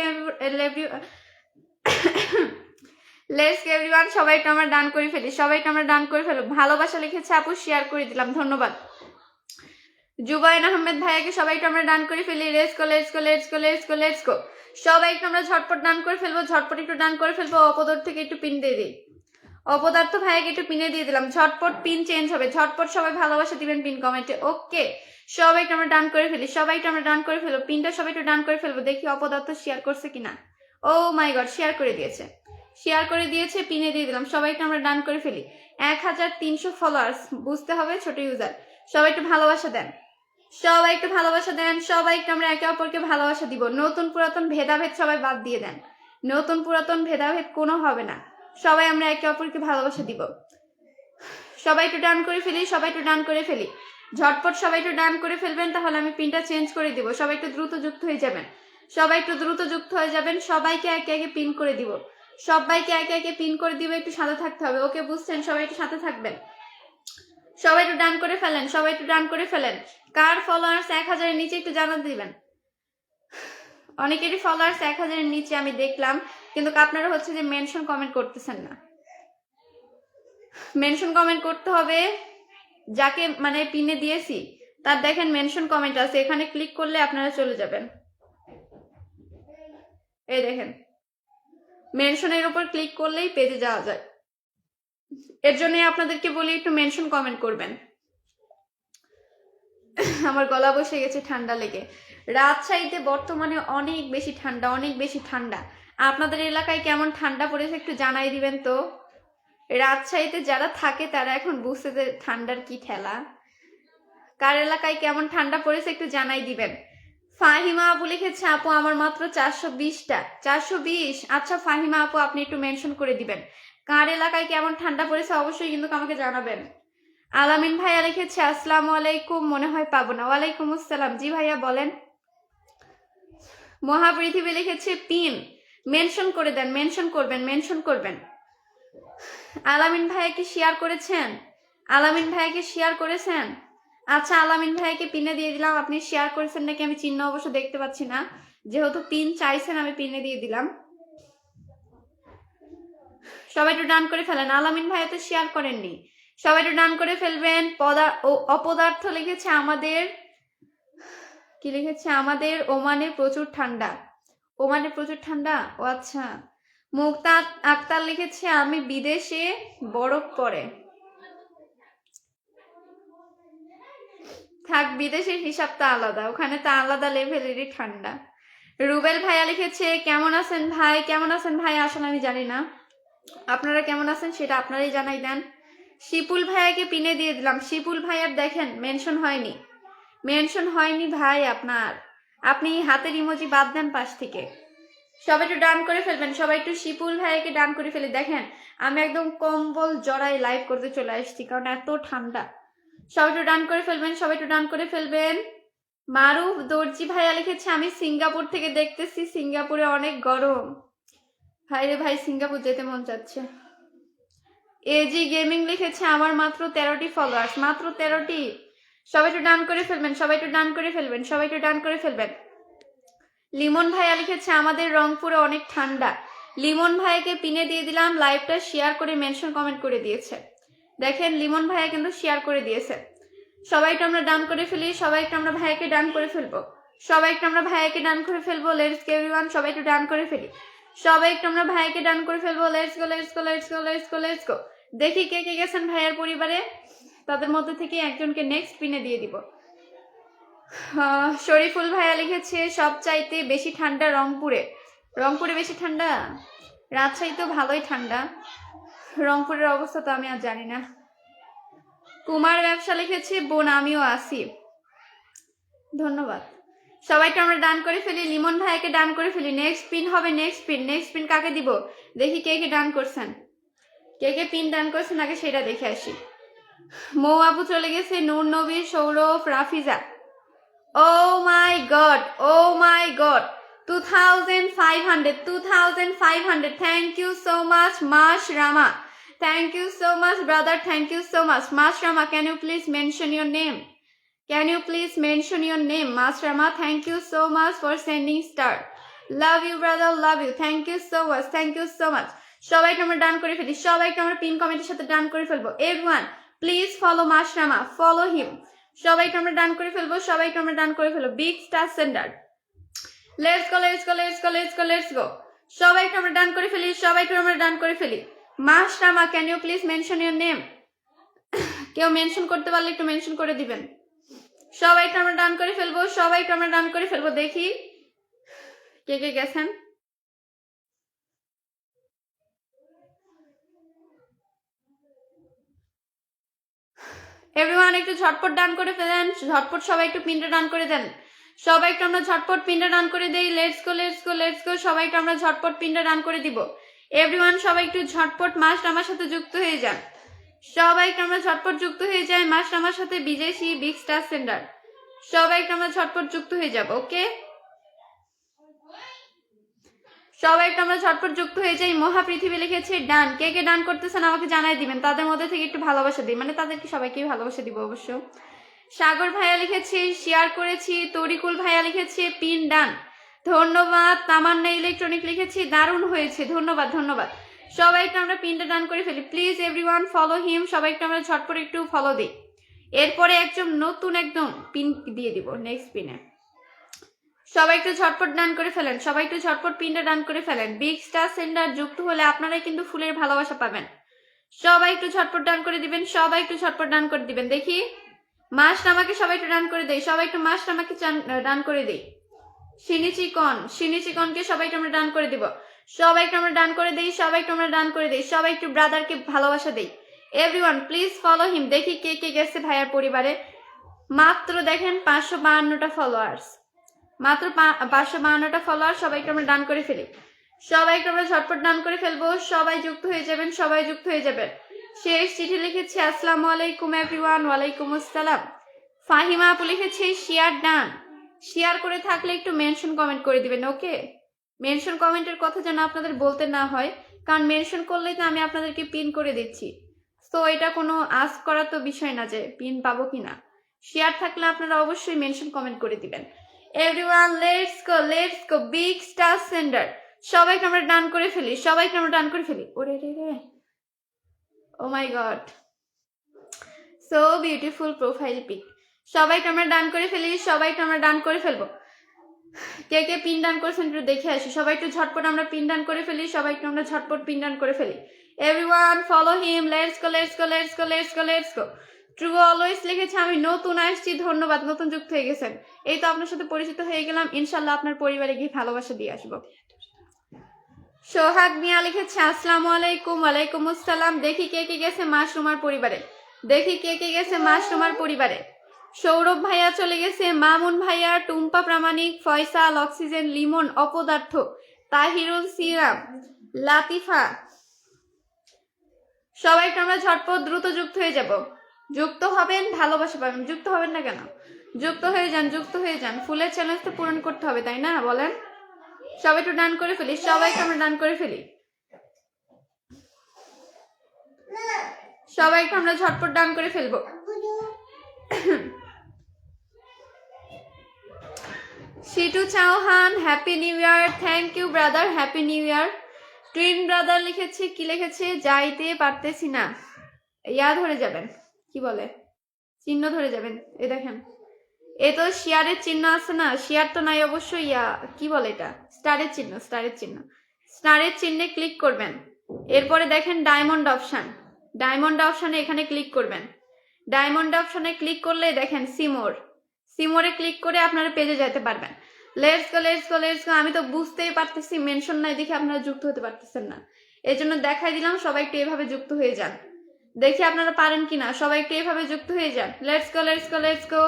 এভরিওয়ান, সবাই একটু আমরা ডান করে ফেলি। সবাই একটু আমরা ডান করে ফেলবো। ভালোবাসা লিখেছে আপু, শেয়ার করে দিলাম, ধন্যবাদ। জুবাইন আহমেদ ভাইয়াকে সবাই একটু আমরা ডান করে ফেলি। Let's go, let's go, let's go, let's go, let's গো। সবাই একটু আমরা ঝটপট ডান করে ফেলবো। ঝটপট একটু ডান করে ফেলবো। অপদার্থ থেকে একটু পিন দিয়ে দিই। অপদার্থ ভাইয়াকে একটু পিনে দিয়ে দিলাম। ঝটপট পিন চেঞ্জ হবে। ঝটপট সবাই ভালোবাসা দিবেন পিন কমেন্টে। ওকে, সবাই একটু আমরা ডান করে ফেলি। সবাই একটু আমরা ডান করে ফেলবো। পিনটা সবাই একটু ডান করে ফেলবো। দেখি অপদার্থ শেয়ার করছে কিনা। ও মাই গড, শেয়ার করে দিয়েছে, শেয়ার করে দিয়েছে, পিনে দিয়ে দিলাম। সবাই একটু আমরা ডান করে ফেলি। 1300 ফলোয়ার্স, বুঝতে হবে ছোট ইউজার। সবাই একটু ভালোবাসা দেন। সবাই একটু ভালোবাসা দেন। সবাই একটু আমরা একে অপরকে ভালোবাসা দিব। নতুন পুরাতন ভেদাভেদ সবাই বাদ দিয়ে দেন। নতুন পুরাতন ভেদাভেদ কোনো হবে না। সবাই আমরা একে অপরকে ভালোবাসা দিব। সবাই একটু ডান করে ফেলি। সবাই একটু ডান করে ফেলি। ঝটপট সবাই একটু ডান করে ফেলবেন, তাহলে আমি পিনটা চেঞ্জ করে দিব। সবাই একটু দ্রুত যুক্ত হয়ে যাবেন। সবাই একটু দ্রুত যুক্ত হয়ে যাবেন। সবাইকে একে একে পিন করে দিব। সবাইকে একে একে পিন করে দিব। একটু সাথে থাকতে হবে। ওকে, বুঝছেন? সবাই একটু সাথে থাকবেন। সবাই একটু ডান করে ফেলেন। সবাই একটু ডান করে ফেলেন। কার ফলোয়ার্স 1000-এর নিচে একটু জানান দিবেন। অনেকেরই ফলোয়ার্স 1000-এর নিচে আমি দেখলাম, কিন্তু আপনারা হচ্ছে যে মেনশন কমেন্ট করতেছেন না। মেনশন কমেন্ট করতে হবে। যাকে মানে পিনে দিয়েছি তার দেখেন মেনশন কমেন্ট আছে, এখানে ক্লিক করলে আপনারা চলে যাবেন। এই দেখেন, মেনশনের উপর ক্লিক করলেই পেজে যাওয়া যায়। এর জন্য আপনাদেরকে বলি একটু মেনশন কমেন্ট করবেন। আমার গলা বসে গেছে ঠান্ডা লেগে। রাজশাহীতে বর্তমানে অনেক বেশি ঠান্ডা, অনেক বেশি ঠান্ডা। আপনাদের এলাকায় কেমন ঠান্ডা পড়েছে একটু জানাই দিবেন তো। রাজশাহীতে যারা থাকে তারা এখন বুঝছে যে ঠান্ডার কি ঠেলা। কার এলাকায় কেমন ঠান্ডা পড়েছে একটু জানাই দিবেন। ফাহিমা আপু লিখেছে, আপু আমার মাত্র 420টা। 420? আচ্ছা ফাহিমা আপু, আপনি একটু মেনশন করে দিবেন কার এলাকায় কেমন ঠান্ডা পড়েছে, অবশ্যই কিন্তু আমাকে জানাবেন। আলামিন ভাইয়া লিখেছে, আসসালামু আলাইকুম, মনে হয় পাবো না। ওয়ালাইকুম আসসালাম, জি ভাইয়া বলেন। মহাপৃথিবী লিখেছে পিন, মেনশন করে দেন, মেনশন করবেন, মেনশন করবেন। আলামিন ভাইয়া কি শেয়ার করেছেন? আলামিন ভাইয়াকে শেয়ার করেছেন? আচ্ছা আলামিন ভাইয়াকে পিনে দিয়ে দিলাম। আপনি শেয়ার করেছেন নাকি আমি চিহ্ন অবশ্য দেখতে পাচ্ছি না, যেহেতু পিন চাইছেন আমি পিনে দিয়ে দিলাম। সবাই একটু ডান করে ফেলেন। আলামিন ভাইয়া তো শেয়ার করেননি, সবাই একটু ডান করে ফেলবেন। অপদার্থ লিখেছে আমাদের, কি লিখেছে, আমাদের ওমানে প্রচুর ঠান্ডা। ওমানে প্রচুর ঠান্ডা, ও আচ্ছা। মুক্তা আক্তার লিখেছে, আমি বিদেশে বরফ পড়ে। থাক, বিদেশের হিসাবটা আলাদা, ওখানে তো আলাদা লেভেলেরই ঠান্ডা। রুবেল ভাইয়া লিখেছে, কেমন আছেন ভাই, কেমন আছেন ভাই, আসলে আমি জানি না আপনারা কেমন আছেন, সেটা আপনারাই জানাই দেন। শিপুল ভাইয়াকে পিনে দিয়ে দিলাম। শিপুল ভাইয়ার দেখেন মেনশন হয়নি, মেনশন হয়নি ভাই আপনার। আপনি হাতের ইমোজি বাদ দেন পাশ থেকে। সবাই একটু ডান করে ফেলবেন, সবাই একটু শিপুল ভাইয়াকে ডান করে ফেলে। দেখেন আমি একদম কম্বল জড়াই লাইভ করতে চলে আসছি, কারণ এত ঠান্ডা। সবাই একটু ডান করে ফেলবেন, সবাই একটু ডান করে ফেলবেন। মারুফ দর্জি ভাইয়া লিখেছে, আমি সিঙ্গাপুর থেকে দেখতেছি, সিঙ্গাপুরে অনেক গরম। ভাই রে ভাই, সিঙ্গাপুর যেতে মন চাচ্ছে। এজি গেমিং লিখেছে, আমার মাত্র 13টি ফলোয়ার্স, মাত্র 13টি। সবাই একটু ডান করে ফেলবেন, সবাই একটু ডান করে ফেলবেন, সবাই একটু ডান করে ফেলবেন। লিমন ভাইয়া লিখেছে, আমাদের রংপুরে অনেক ঠান্ডা। লিমন ভাইকে পিনে দিয়ে দিলাম, লাইভটা শেয়ার করে মেনশন কমেন্ট করে দিয়েছে। দেখেন লিমন ভাইয়া কিন্তু শেয়ার করে দিয়েছে। সবাই একটু আমরা ডান করে ফেলি, সবাই একটু আমরা ভাইয়াকে ডান করে ফেলবো, সবাই একটু আমরা ভাইয়াকে ডান করে ফেলবো। লেটস গো এভরিওয়ান, সবাই একটু ডান করে ফেলি, সবাই একটু আমরা ভাইয়াকে ডান করে ফেলবো। Let's go, let's go, let's go, let's go, let's গো। দেখি কে কে গেছেন ভাইয়ার পরিবারে, তাদের মধ্যে থেকে একজনকে নেক্সট পিনে দিয়ে দিব। শরীফুল ভাইয়া লিখেছে, সবচাইতে বেশি ঠান্ডা রংপুরে। রংপুরে বেশি ঠান্ডা? রাজশাহী তো ভালোই ঠান্ডা, রংপুরের অবস্থা তো আমি আর জানি না। কুমার ব্যবসা লিখেছে, বোন আমিও আসি। ধন্যবাদ। সবাইকে আমরা ডান করে ফেলি, লিমন ভাইকে ডান করে ফেলি। নেক্সট পিন হবে, নেক্সট পিন। নেক্সট পিন কাকে দিব দেখি, কে কে ডান করছেন, কে কে পিন ডান করছেন আগে সেটা দেখে আসি। মৌ আপু চলে গেছে, Noor Nabi, Sourav, Rafiza. Oh my god, oh my god, 2500, 2500। Thank you so much Masrama, thank you so much brother, thank you so much Masrama. Can you please mention your name, can you please mention your name? Masrama, thank you so much for sending star. Love you brother, love you, thank you so much, thank you so much. সবাইকে আমরা done করে ফেলি, সবাইকে আমরা pin কমেন্টের সাথে done করে ফেলবো। Everyone please follow Masrama, follow him. সবাইকে আমরা ডান করে ফেলবো, সবাইকে আমরা ডান করে ফেলবো। Big star sender, let's go, let's go, let's go, let's go, let's go. সবাইকে আমরা ডান করে ফেলি, সবাইকে আমরা ডান করে ফেলি। Masrama, can you please mention your name? কেউ মেনশন করতে পারলে একটু মেনশন করে দিবেন। সবাইকে আমরা ডান করে ফেলবো, সবাইকে আমরা ডান করে ফেলবো। দেখি কে কে গেছেন। এভরিওয়ান একটু ঝটপট ডান করে ফেলেন, ঝটপট সবাই একটু পিনটা ডান করে দেন। সবাইকে আমরা ঝটপট পিনটা ডান করে দেই। Let's go, let's go, let's go. সবাইকে আমরা ঝটপট পিনটা ডান করে দিব। এভরিওয়ান সবাই একটু ঝটপট মাস্ট আমার সাথে যুক্ত হয়ে যান, সবাইকে আমরা ঝটপট যুক্ত হয়ে যাই মাস্ট আমার সাথে। বিজেসি, বিগ স্টার সেন্ডার, সবাইকে আমরা ঝটপট যুক্ত হয়ে যাব। ওকে, সবাইকে আমরা ঝটপট যুক্ত হয়ে যাই। মহাপৃথিবী লিখেছে ডান। কে কে ডান করতেছেন আমাকে জানাই দিবেন, তাদের মধ্যে থেকে একটু ভালোবাসা দিই, মানে তাদেরকে সবাইকেই ভালোবাসা দিব অবশ্য। সাগর ভাইয়া লিখেছে শেয়ার করেছি। তরিকুল ভাইয়া লিখেছে পিন ডান, ধন্যবাদ। তামান্না ইলেকট্রনিক লিখেছি দারুণ হয়েছে, ধন্যবাদ ধন্যবাদ। সবাইকে আমরা পিনটা ডান করে ফেলি। প্লিজ এভরিওয়ান ফলো হিম, সবাইকে আমরা ঝটপট একটু ফলো দিই। এরপরে একদম নতুন একদম পিন দিয়ে দিব নেক্সট পিনে। সবাই একটু ঝটপট ডান করে ফেলেন, সবাই একটু ঝটপট পিনটা ডান করে ফেলেন। বিগ স্টার সেন্ডার যুক্ত হলে আপনারাই কিন্তু ফুলের ভালোবাসা পাবেন। সবাই একটু ঝটপট ডান করে দিবেন, সবাই একটু ঝটপট ডান করে দিবেন। দেখি মাস্ট আমাকে সবাই একটু ডান করে দেই, সবাই একটু মাস্ট আমাকে ডান করে দেই। সিনিচিকনকে সবাই একটু আমরা ডান করে দিব, সবাই একটু আমরা ডান করে দেই, সবাই একটু আমরা ডান করে দেই, সবাই একটু ব্রাদারকে ভালোবাসা দেই। Everyone please follow him. দেখি কে কে গেছে ভাইয়ার পরিবারে। মাত্র দেখেন 552টা ফলোয়ার্স, মাত্র 552টা ফলোয়ার। সবাই একটু আমরা ডান করে ফেলি, সবাই একটু আমরা ঝটপট ডান করে ফেলবো। সবাই যুক্ত হয়ে যাবেন, সবাই যুক্ত হয়ে যাবেন। শেষ চিঠি লিখেছি আসসালামু আলাইকুম এভরিওয়ান। ওয়ালাইকুম আসসালাম। ফাহিমা আপু লিখেছে শেয়ার ডান। শেয়ার করে থাকলে একটু মেনশন কমেন্ট করে দিবেন, ওকে? মেনশন কমেন্টের কথা যেন আপনাদের বলতে না হয়, কারণ মেনশন করলেই তো আমি আপনাদেরকে পিন করে দিচ্ছি। তো এটা কোনো আস্ক করার তো বিষয় না যে পিন পাবো কিনা। শেয়ার থাকলে আপনারা অবশ্যই মেনশন কমেন্ট করে দিবেন। Everyone let's go big star sender. সবাইকে আমরা ডান করে ফেলি, সবাইকে আমরা ডান করে ফেলি। ওরে রে রে, oh my god, so beautiful profile pic. সবাইকে আমরা ডান করে ফেলি, সবাইকে আমরা ডান করে ফেলবো। কে কে পিন ডান করেছেন একটু দেখে আসি। সবাই একটু ঝটপট আমরা পিন ডান করে ফেলি, সবাই একটু আমরা ঝটপট পিন ডান করে ফেলি। Everyone follow him. Let's go let's go let's go let's go let's go. True always লিখেছে আমি নতুন আসছি, ধন্যবাদ, নতুন যুক্ত হয়ে গেছেন। এই তো আপনার সাথে পরিচিত হয়ে গেলাম, ইনশাল্লাহ আপনার পরিবারে গিয়ে ভালোবাসা দিয়ে আসবো। সোহাগ মিয়া লিখেছে আসসালামু আলাইকুম। ওয়ালাইকুম আসসালাম। দেখি কে কে গেছে মাশরুমার পরিবারে, দেখি কে কে গেছে মাশরুমার পরিবারে। সৌরভ ভাইয়া চলে গেছে, মামুন ভাইয়া, টুম্পা প্রামাণিক, ফয়সাল, অক্সিজেন, লিমন, অপদার্থ, তাহিরুল, সিরাম, লাতিফা। সবাই একটু আমরা ঝটপট দ্রুত যুক্ত হয়ে যাব। যুক্ত হবেন, ভালোবাসা পাবেন। যুক্ত হবেন না কেন? যুক্ত হয়ে যান, যুক্ত হয়ে যান। ফুলের চ্যালেঞ্জ তো পূরণ করতে হবে, তাই না বলেন? সবাই একটু ডান করে ফেলি, সবাইকে আমরা ডান করে ফেলি। সবাইকে আমরা ঝটপট ডান করে ফেলবো। Shitu Chauhan happy new year. Thank you brother, happy new year. Twin brother লিখেছে, কি লিখেছে? যাইতে পারতেছি না, ইয়া ধরে যাবেন, কি বলে, চিহ্ন ধরে যাবেন। এই দেখেন, এ তো শেয়ারের চিহ্ন আছে না, শেয়ার তো নাই অবশ্যই, ইয়া কি বলে এটা, স্টারের চিহ্ন, স্টারের চিহ্ন। স্টারের চিহ্নে ক্লিক করবেন। এরপরে দেখেন ডায়মন্ড অপশান, ডায়মন্ড অপশানে এখানে ক্লিক করবেন। ডায়মন্ড অপশানে ক্লিক করলে দেখেন সিমোর, সিমোরে ক্লিক করে আপনারা পেজে যেতে পারবেন। Let's go let's go let's গো। আমি তো বুঝতেই পারতেছি মেনশন নাই দেখে আপনারা যুক্ত হতে পারতেছেন না, এই জন্য দেখাই দিলাম। সবাই একটু এভাবে যুক্ত হয়ে যান, দেখি আপনারা পারেন কিনা। সবাই একটু এভাবে যুক্ত হয়ে যান। Let's go let's go let's গো।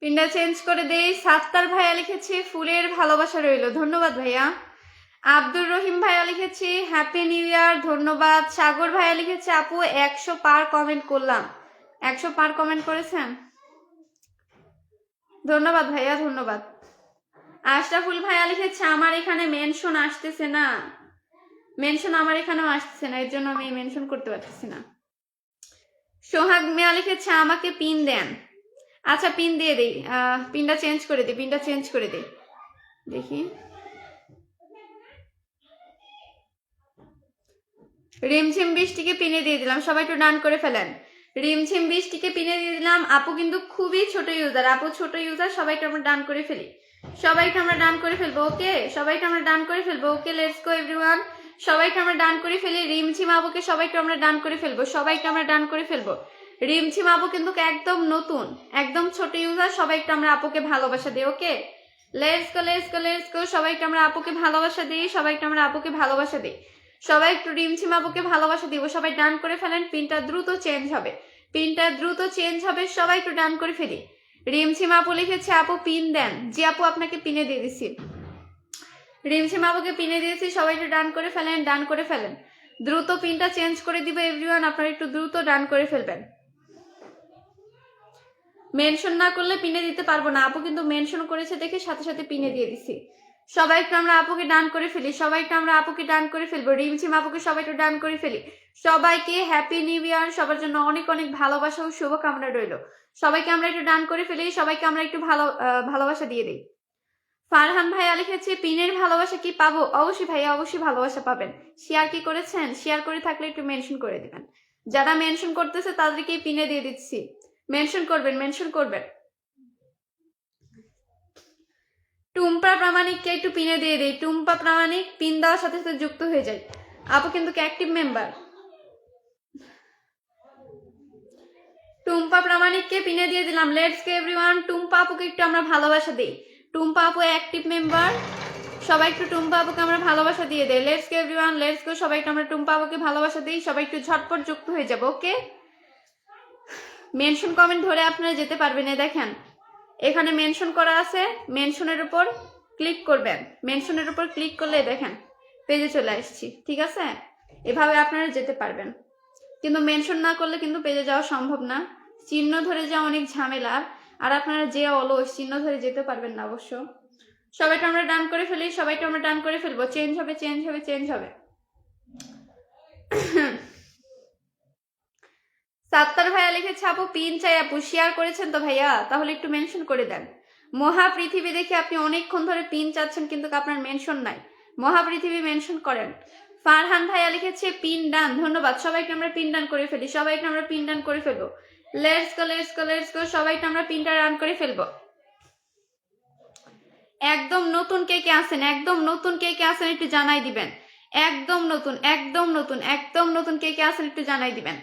পিনটা চেঞ্জ করে দেই। সাত্তার ভাইয়া লিখেছে ফুলের ভালোবাসা রইল, ধন্যবাদ ভাইয়া। আব্দুর রহিম ভাইয়া লিখেছে হ্যাপি নিউ ইয়ার, ধন্যবাদ। সাগর ভাইয়া লিখেছে আপু 100 পার কমেন্ট করলাম। 100 পার কমেন্ট করেছেন, ধন্যবাদ ভাইয়া, ধন্যবাদ। আশরাফুল ভাইয়া লিখেছে আমার এখানে মেনশন আসতেছে না, মেনশন আমার এখানেও আসতেছে না, এর জন্য আমি মেনশন করতে পারতেছি না। সোহাগ মিয়া লিখেছে আমাকে পিন দেন। আচ্ছা পিন দিয়ে দিই, পিনটা চেঞ্জ করে দিই, পিনটা চেঞ্জ করে দিই। দেখি, রিমঝিম বৃষ্টিকে পিনে দিয়ে দিলাম, সবাই একটু ডান করে ফেলেন। রিমঝিম বৃষ্টিকে পিনে দিয়ে দিলাম। আপু কিন্তু খুবই ছোট ইউজার, আপু ছোট ইউজার। সবাইকে আমরা ডান করে ফেলি, সবাইকে আমরা ডান করে ফেলবো, ওকে? সবাইকে আমরা ডান করে ফেলবো, ওকে? Let's go everyone. সবাইকে আমরা ডান করে ফেলি। রিমঝিম আবুকে সবাইকে আমরা ডান করে ফেলবো, সবাইকে আমরা ডান করে ফেলবো। রিমঝিম আপু কিন্তু একদম নতুন, একদম ছোট ইউজার। সবাইকে আমরা আপুকে ভালোবাসা দিই, okay? Let's go let's go let's go. সবাইকে আমরা আপুকে ভালোবাসা দিই, সবাইকে আমরা আপুকে ভালোবাসা দিই। সবাই একটু রিমঝিম আপুকে ভালোবাসা দিব। সবাই ডান করে ফেলেন, পিনটা দ্রুত চেঞ্জ হবে, পিনটা দ্রুত চেঞ্জ হবে। সবাই একটু ডান করে ফেলি। রিমঝিম আপু লিখেছে আপু পিন দেন। জি আপু আপনাকে পিনে দিয়ে দিছি, রিমঝিম আপুকে পিনে দিয়েছি। সবাই একটু ডান করে ফেলেন, ডান করে ফেলেন। দ্রুত পিনটা চেঞ্জ করে দিব এভরিওয়ান, আপনারা একটু দ্রুত ডান করে ফেলবেন। মেনশন না করলে পিনে দিতে পারবো না। আপু কিন্তু মেনশন করেছে দেখে সাথে সাথে পিনে দিয়ে দিছি। সবাই একটু আমরা আপুকে ডান করে ফেলি, সবাই একটু আমরা আপুকে ডান করে ফেলবো, রিমঝিম আপুকে সবাই একটু ডান করে ফেলি। সবাইকে হ্যাপি নিউ ইয়ার, সবার জন্য অনেক অনেক ভালোবাসা ও শুভকামনা রইল। সবাইকে আমরা একটু ডান করে ফেলি, সবাইকে আমরা একটু ভালোবাসা দিয়ে দিই। ফারহান ভাইয়া লিখেছে পিনের ভালোবাসা কি পাবো? অবশ্যই ভাইয়া, অবশ্যই ভালোবাসা পাবেন। শেয়ার কি করেছেন? শেয়ার করে থাকলে একটু মেনশন করে দিবেন। যারা মেনশন করতেছে তাদেরকে পিনে দিয়ে দিচ্ছি, মেনশন করবেন, মেনশন করবেন। টুম্পা প্রামাণিককে একটু পিনে দিয়ে দিই। টুম্পা প্রামাণিক পিন দেওয়ার সাথে সাথে যুক্ত হয়ে যায়। আপু কিন্তু অ্যাক্টিভ মেম্বার। টুম্পা প্রামাণিককে পিনে দিয়ে দিলাম। লেটস গো এভরিওয়ান, টুম্পা আপুকে একটু আমরা ভালোবাসা দিই। টুম্পা আপু অ্যাক্টিভ মেম্বার, সবাই একটু টুম্পা আপুকে আমরা ভালোবাসা দিয়ে দেই। Let's go everyone, let's go, সবাই একটু আমরা টুম্পা আপুকে ভালোবাসা দিই। সবাই একটু ঝটপট যুক্ত হয়ে যাবো। ওকে, মেনশন কমেন্ট ধরে আপনারা যেতে পারবেন। দেখেন এখানে মেনশন করা আছে, মেনশনের উপর ক্লিক করবেন। মেনশনের উপর ক্লিক করলে দেখেন পেজে চলে আসছি। ঠিক আছে, এভাবে আপনারা যেতে পারবেন, কিন্তু মেনশন না করলে কিন্তু পেজে যাওয়া সম্ভব না। চিহ্ন ধরে যাওয়া অনেক ঝামেলা, আর আপনারা যে অলস চিহ্ন ধরে যেতে পারবেন না অবশ্য। সবাইকে আমরা ডান করে ফেলি, সবাইকে আমরা ডান করে ফেলবো। চেঞ্জ হবে, চেঞ্জ হবে, চেঞ্জ হবে। সাত্তার ভাইয়া লিখেছে আপু পিন চাই। আপু শেয়ার করেছেন তো ভাইয়া, তাহলে একটু মেনশন করে দেন। মহাপৃথিবী দেখে আপনি অনেকক্ষণ ধরে পিন চাচ্ছেন কিন্তু আপনার মেনশন নাই। মহাপৃথিবী মেনশন করেন। ফারহান ভাইয়া লিখেছে পিন ডান, ধন্যবাদ। সবাইকে আমরা পিন ডান করে ফেলি, সবাইকে আমরা পিন ডান করে ফেলবো। Let's go, let's go, let's go, সবাইকে আমরা পিনটা ডান করে ফেলবো। একদম নতুন কে কে আছেন, একদম নতুন কে কে আছেন একটু জানাই দিবেন। একদম নতুন, একদম নতুন, একদম নতুন কে কে আছেন একটু জানাই দিবেন।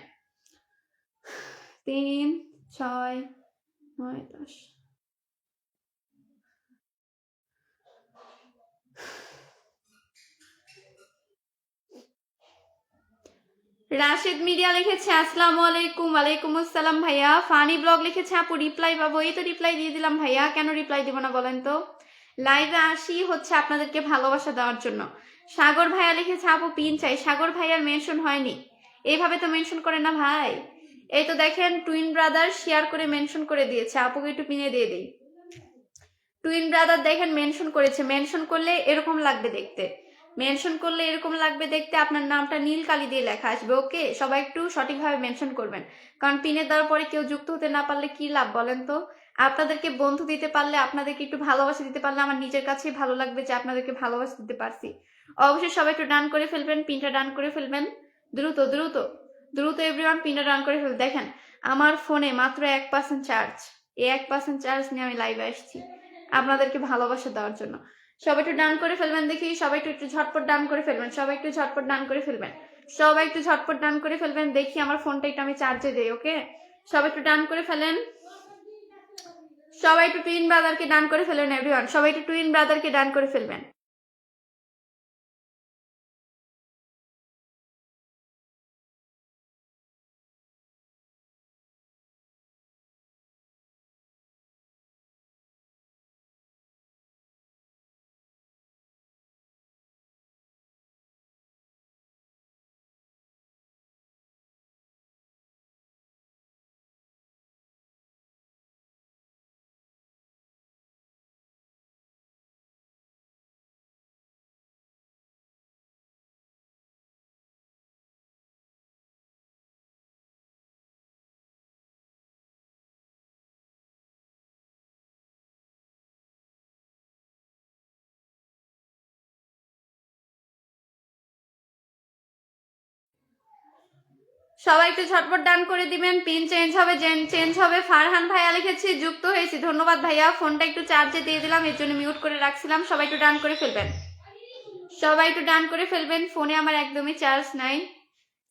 3, 6, 9, 10। রাশেদ মিডিয়া লিখেছে আসসালামু আলাইকুম। ওয়ালাইকুম আসসালাম ভাইয়া। ফানি ব্লগ লিখেছে আপু রিপ্লাই পাবো? এই তো রিপ্লাই দিয়ে দিলাম ভাইয়া, কেন রিপ্লাই দিব না বলেন তো? লাইভে আসি হচ্ছে আপনাদেরকে ভালোবাসা দেওয়ার জন্য। সাগর ভাইয়া লিখেছে আপু পিন চাই। সাগর ভাইয়ার মেনশন হয়নি, এইভাবে তো মেনশন করে না ভাই। এই তো দেখেন টুইন ব্রাদার শেয়ার করে মেনশন করে দিয়েছে, আপুকে একটু পিনে দিয়ে দিই। টুইন ব্রাদার দেখেন মেনশন করেছে। মেনশন করলে এরকম লাগবে দেখতে, মেনশন করলে এরকম লাগবে দেখতে। আপনার নামটা নীল কালি দিয়ে লেখা আসবে। ওকে, সবাই একটু সঠিকভাবে মেনশন করবেন, কারণ পিনে দেওয়ার পরে কেউ যুক্ত হতে না পারলে কি লাভ বলেন তো? আপনাদেরকে বন্ধু দিতে পারলে, আপনাদেরকে একটু ভালোবাসা দিতে পারলে আমার নিজের কাছেই ভালো লাগবে যে আপনাদেরকে ভালোবাসা দিতে পারছি। অবশ্যই সবাই একটু ডান করে ফেলবেন, পিনটা ডান করে ফেলবেন। দ্রুত দ্রুত দ্রুত এভরিওয়ান পিনটা ডান করে ফেলবেন। দেখেন আমার ফোনে মাত্র 1% চার্জ, এই 1% চার্জ নিয়ে আমি লাইভে আসছি আপনাদেরকে ভালোবাসা দেওয়ার জন্য। সবাই একটু ডান করে ফেলবেন দেখি, সবাই একটু ঝটপট ডান করে ফেলবেন, সবাই একটু ঝটপট ডান করে ফেলবেন, সবাই একটু ঝটপট ডান করে ফেলবেন দেখি আমার ফোনটা একটু আমি চার্জে দেই। ওকে, সবাই একটু ডান করে ফেলেন, সবাই একটু টুইন ব্রাদারকে ডান করে ফেলেন এভরিওয়ান, সবাই একটু টুইন ব্রাদারকে ডান করে ফেলবেন। সবাই একটু ঝটপট ডান করে দিবেন, পিন চেঞ্জ হবে, চেঞ্জ হবে। ফারহান ভাইয়া লিখেছি যুক্ত হয়েছি, ধন্যবাদ ভাইয়া। ফোনটা একটু চার্জে দিয়ে দিলাম, এর জন্য মিউট করে রাখছিলাম। সবাই একটু ডান করে ফেলবেন, সবাই একটু ডান করে ফেলবেন। ফোনে আমার একদমই চার্জ নাই।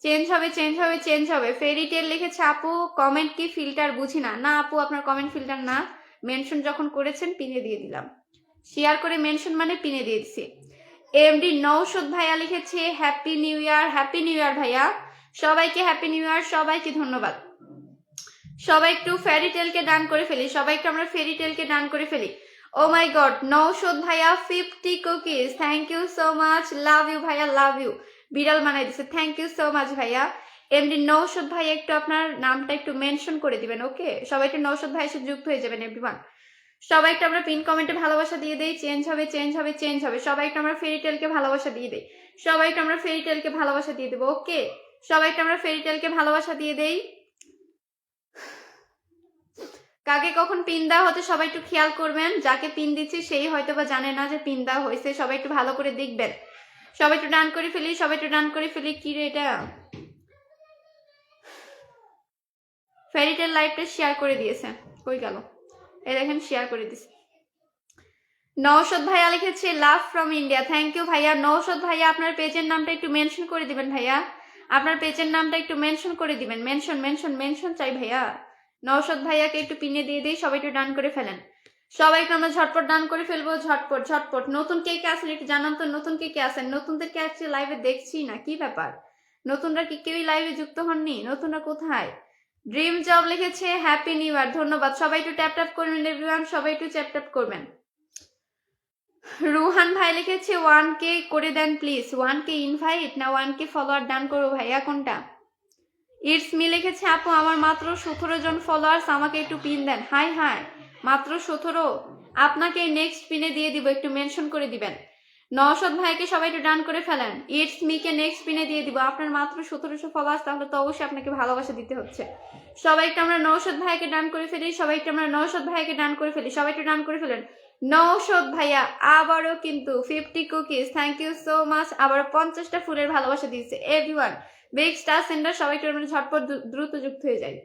চেঞ্জ হবে, চেঞ্জ হবে, চেঞ্জ হবে। ফেরি টেল লিখেছে আপু কমেন্ট কি ফিল্টার? বুঝি না। না আপু, আপনার কমেন্ট ফিল্টার না, মেনশন যখন করেছেন পিনে দিয়ে দিলাম। শেয়ার করে মেনশন মানে পিনে দিয়ে দিছি। এমডি নৌশদ ভাইয়া লিখেছে happy new year. Happy new year ভাইয়া, সবাইকে হ্যাপি নিউ ইয়ার, সবাইকে ধন্যবাদ। সবাই একটু ফেরি টেলকে ডান করে ফেলি, সবাই একটু আমরা ফেরি টেলকে ডান করে ফেলি। ও মাই গড, নৌশদ ভাইয়া 50 cookies, thank you so much, love you ভাইয়া, লাভ ইউ। বিড়াল বানাই দিছে, থ্যাংক ইউ সো মাচ ভাইয়া। এমডি নৌশদ ভাইয়া একটু আপনার নামটা একটু মেনশন করে দিবেন। ওকে, সবাই একটু নৌশদ ভাইয়ের সাথে যুক্ত হয়ে যাবেন এভরিওয়ান। সবাই একটু আমরা পিন কমেন্টে ভালোবাসা দিয়ে দেই। চেঞ্জ হবে, চেঞ্জ হবে, চেঞ্জ হবে। সবাই একটু আমরা ফেরি টেলকে ভালোবাসা দিয়ে দেই। সবাই একটু আমরা ফেরি টেলকে ভালোবাসা দিয়ে দেবো। ওকে, সবাই একটু আমরা ফেরি টেলকে ভালোবাসা দিয়ে দেই। কাকে কখন পিন দেওয়া হচ্ছে সবাই একটু খেয়াল করবেন। যাকে পিন দিচ্ছি সেই হয়তো বা জানে না যে পিন দেওয়া হয়েছে। সবাই একটু ভালো করে দেখবেন। সবাই একটু ডান করে ফেলি, সবাই একটু ডান করে ফেলি। কি রে এটা? ফেরিটেল লাইভটা শেয়ার করে দিয়েছে, কই গেল? এই দেখেন শেয়ার করে দিছে। নওশাদ ভাইয়া লিখেছে love from India. Thank you ভাইয়া। নওশাদ ভাইয়া আপনার পেজের নামটা একটু মেনশন করে দিবেন ভাইয়া। আপনার পেজের নামটা একটু মেনশন করে দিবেন। মেনশন মেনশন মেনশন চাই ভাইয়া। নওশাদ ভাইয়াকে একটু পিনে দিয়ে দিই। সবাই একটু ডান করে ফেলেন। সবাইকে আমরা ঝটপট ডান করে ফেলবো। ঝটপট ঝটপট। নতুন কে কে আসেন একটু জানান তো। নতুন কে কে আসেন? নতুনদেরকে আজকে লাইভে দেখছি না, কি ব্যাপার? নতুনরা কি কেউই লাইভে যুক্ত হননি? নতুনরা কোথায়? ড্রিম জব লিখেছে হ্যাপি নিউ ইয়ার। ধন্যবাদ। সবাই একটু ট্যাপ ট্যাপ করবেন এভরিওয়ান। সবাই একটু ট্যাপ ট্যাপ করবেন। রুহান ভাই লিখেছে 1K করে দেন প্লিজ। 1K ইনভাইট না 1K ফলোয়ার ডান করবো ভাইয়া, কোনটা? ইটস মি লিখেছে আপু আমার মাত্র 17 জন ফলোয়ার্স, আমাকে একটু পিন দেন। হাই হাই, মাত্র 17? আপনাকে নেক্সট পিনে দিয়ে দিব, একটু মেনশন করে দিবেন। নওশাদ ভাইকে সবাই একটু ডান করে ফেলেন। ইটস মি কে নেক্সট পিনে দিয়ে দিব। আপনার মাত্র 1700 ফলোয়ার্স, তাহলে তো অবশ্যই আপনাকে ভালোবাসা দিতে হচ্ছে। সবাই একটু আমরা নওশাদ ভাইকে ডান করে ফেলি। সবাই একটু আমরা নওশাদ ভাইকে ডান করে ফেলি। সবাই একটু ডান করে ফেলেন। নওশাদ ভাইয়া আবারও কিন্তু 50 cookies, thank you so much. আবারও 50টা ফুলের ভালোবাসা দিয়েছে এভরিওয়ান। বিগ স্টার সেন্টার সবাই একটু আমরা ঝটপট দ্রুত যুক্ত হয়ে যাই।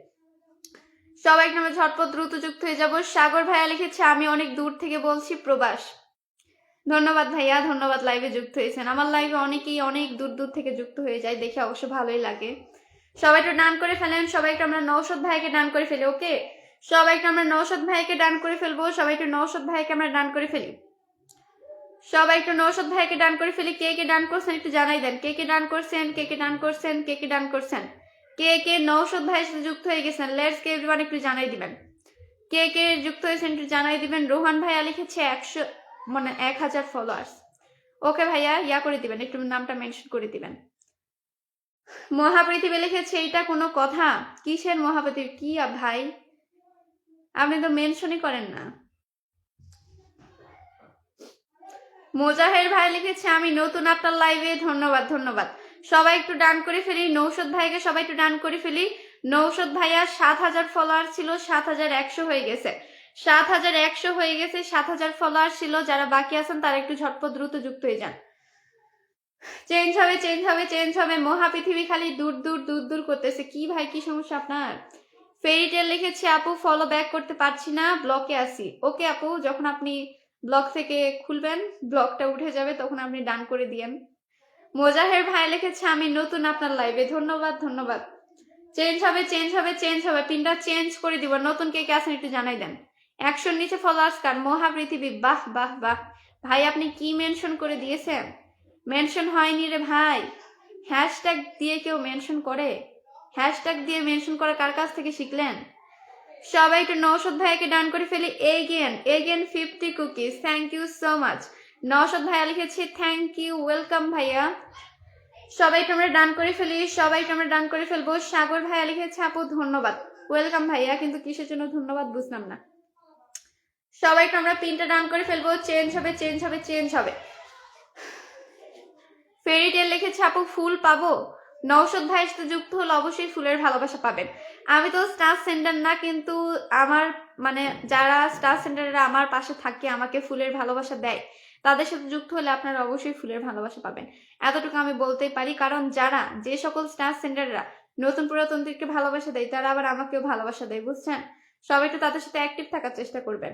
সবাই একটু আমরা ঝটপট দ্রুত যুক্ত হয়ে যাব। সাগর ভাইয়া লিখেছে আমি অনেক দূর থেকে বলছি, প্রবাস। ধন্যবাদ ভাইয়া, ধন্যবাদ লাইভে যুক্ত হয়েছেন। আমার লাইভে অনেকেই অনেক দূর দূর থেকে যুক্ত হয়ে যায়, দেখে অবশ্য ভালোই লাগে। সবাই একটু ডান করে ফেলেন। সবাই একটু আমরা নওশাদ ভাইকে ডান করে ফেলি। ওকে, সবাই একটু আমরা নওশাদ ভাইকে ডান করে ফেলবো। সবাই একটু নওশাদ ভাইকে আমরা ডান করে ফেলি। সবাই একটু নওশাদ ভাইকে ডান করে ফেলি। কে কে ডান করছেন একটু জানাই দেন। কে কে ডান করছেন, কে কে ডান করছেন, কে কে ডান করছেন, কে কে নওশাদ ভাইয়ের সাথে যুক্ত হয়ে গেছেন। লেটস কে এভরিওয়ান একটু জানাই দিবেন। কে কে যুক্ত হয়েছেন একটু জানাই দিবেন। রোহান ভাইয়া লিখেছে 1000 ফলোয়ার্স। ওকে ভাইয়া, ইয়া করে দিবেন, একটু নামটা মেনশন করে দিবেন। মহাপৃথিবী লিখেছে এইটা কোনো কথা? কিসের মহাপৃথিবী? কি ভাই, আপনি তো মেনশনই করেন না। মোজাহের ভাই লিখেছে আমি নতুন আপনার লাইভে। ধন্যবাদ ধন্যবাদ। সবাই একটু ডান করে ফেলি। নৌশদ ভাইকে সবাই একটু ডান করে ফেলি। নৌশদ ভাইয়া 7000 ফলোয়ার ছিল, 7100 হয়ে গেছে। 7100 হয়ে গেছে। 7000 ফলোয়ার ছিল। যারা বাকি আছেন তারা একটু ঝটপট দ্রুত যুক্ত হয়ে যান। চেঞ্জ হবে, চেঞ্জ হবে, চেঞ্জ হবে। মহাপৃথিবী খালি দূর দূর দূর দূর করতেছে। কি ভাই, কি সমস্যা আপনার? ফেরিটেল লিখেছে আপু ফলো ব্যাক করতে পারছি না, ব্লকে আসি। ওকে আপু, যখন আপনি ব্লক থেকে খুলবেন, ব্লকটা উঠে যাবে, তখন আপনি ডান করে দিয়েন। মোজাহের ভাই লিখেছে আমি নতুন আপনার লাইভে। ধন্যবাদ ধন্যবাদ। চেঞ্জ হবে, চেঞ্জ হবে, চেঞ্জ হবে। পিনটা চেঞ্জ করে দিব। নতুন কে কে আছেন একটু জানাই দেন। 100 নিচে ফলোয়ার্স কার? মহাপৃথিবী। বাহ বাহ বাহ। ভাই আপনি কি মেনশন করে দিয়েছেন? মেনশন হয়নি রে ভাই। হ্যাশট্যাগ দিয়ে কেউ মেনশন করে? হ্যাশট্যাগ দিয়ে মেনশন করা কার কাছ থেকে শিখলেন? সবাই একটু নওশাদ ভাইকে ডান করে ফেলি। Again 50 cookies, thank you so much. Naushad ভাইয়া লিখেছি থ্যাংক ইউ, ওয়েলকাম ভাইয়া। সবাই একটু আমরা ডান করে ফেলি। সবাই একটু আমরা ডান করে ফেলবো। সাগর ভাইয়া লিখেছে আপু ধন্যবাদ, ওয়েলকাম ভাইয়া, কিন্তু কিসের জন্য ধন্যবাদ বুঝলাম না। সবাই একটু আমরা পিনটা ডান করে ফেলবো। চেঞ্জ হবে, চেঞ্জ হবে, চেঞ্জ হবে। ফেরিটেল লিখেছে আপু ফুল পাবো? নওশাদ ভাইয়ের সাথে যুক্ত হলে অবশ্যই ফুলের ভালোবাসা পাবেন। আমি তো স্টার সেন্টার না, কিন্তু আমার মানে যারা স্টার সেন্টারেরা আমার পাশে থাকে, আমাকে ফুলের ভালোবাসা দেয়, তাদের সাথে যুক্ত হলে আপনারা অবশ্যই ফুলের ভালোবাসা পাবেন। এতটুকু আমি বলতেই পারি, কারণ যে সকল স্টার সেন্টাররা নতুন পুরাতনদেরকে ভালোবাসা দেয়, তারা আবার আমাকেও ভালোবাসা দেয়, বুঝছেন? সবাই একটু তাদের সাথে অ্যাক্টিভ থাকার চেষ্টা করবেন।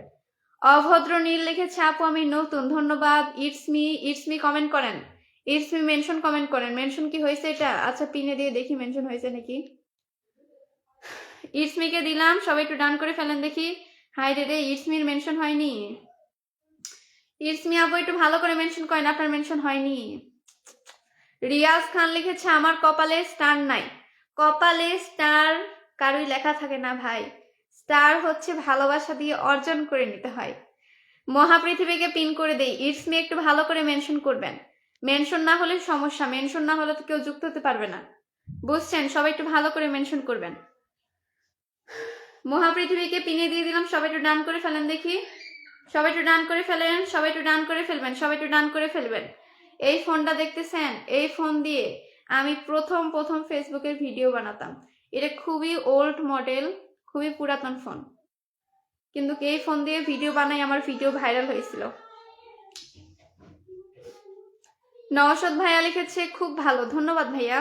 অভদ্র নীল লিখেছে আপু আমি নতুন, ধন্যবাদ। ইটস মি কমেন্ট করেন। ইটস মি মেনশন কমেন্ট করেন। মেনশন কি হয়েছে এটা? আচ্ছা পিনে দিয়ে দেখি মেনশন হয়েছে নাকি। ইটস মি কে দিলাম। সবাই একটু ডান করে ফেলেন দেখি। হাই রে, ইটস মির মেনশন হয়নি। ইটস মি আপু একটু ভালো করে মেনশন করেন, আপনার মেনশন হয়নি। রিয়াজ খান লিখেছে আমার কপালে স্টার নাই। কপালে স্টার কারোই লেখা থাকে না ভাই। স্টার হচ্ছে ভালোবাসা দিয়ে অর্জন করে নিতে হয়। মহাপৃথিবীকে পিন করে দেই। ইটস মি একটু ভালো করে মেনশন করবেন। মেনশন না হলে সমস্যা, মেনশন না হলে তো কেউ যুক্ত হতে পারবে না, বুঝছেন? সবাই একটু ভালো করে মেনশন করবেন। মহাপৃথিবীকে পিনে দিয়ে দিলাম। সবাই একটু ডান করে ফেলেন দেখি। সবাই একটু ডান করে ফেলেন, সবাই একটু ডান করে ফেলবেন, সবাই একটু ডান করে ফেলবেন। এই ফোনটা দেখতেছেন, এই ফোন দিয়ে আমি প্রথম ফেসবুকের ভিডিও বানাতাম। এটা খুবই ওল্ড মডেল, খুবই পুরাতন ফোন, কিন্তু এই ফোন দিয়ে ভিডিও বানাই আমার ভিডিও ভাইরাল হয়েছিল। নওশাদ ভাইয়া লিখেছে খুব ভালো, ধন্যবাদ ভাইয়া।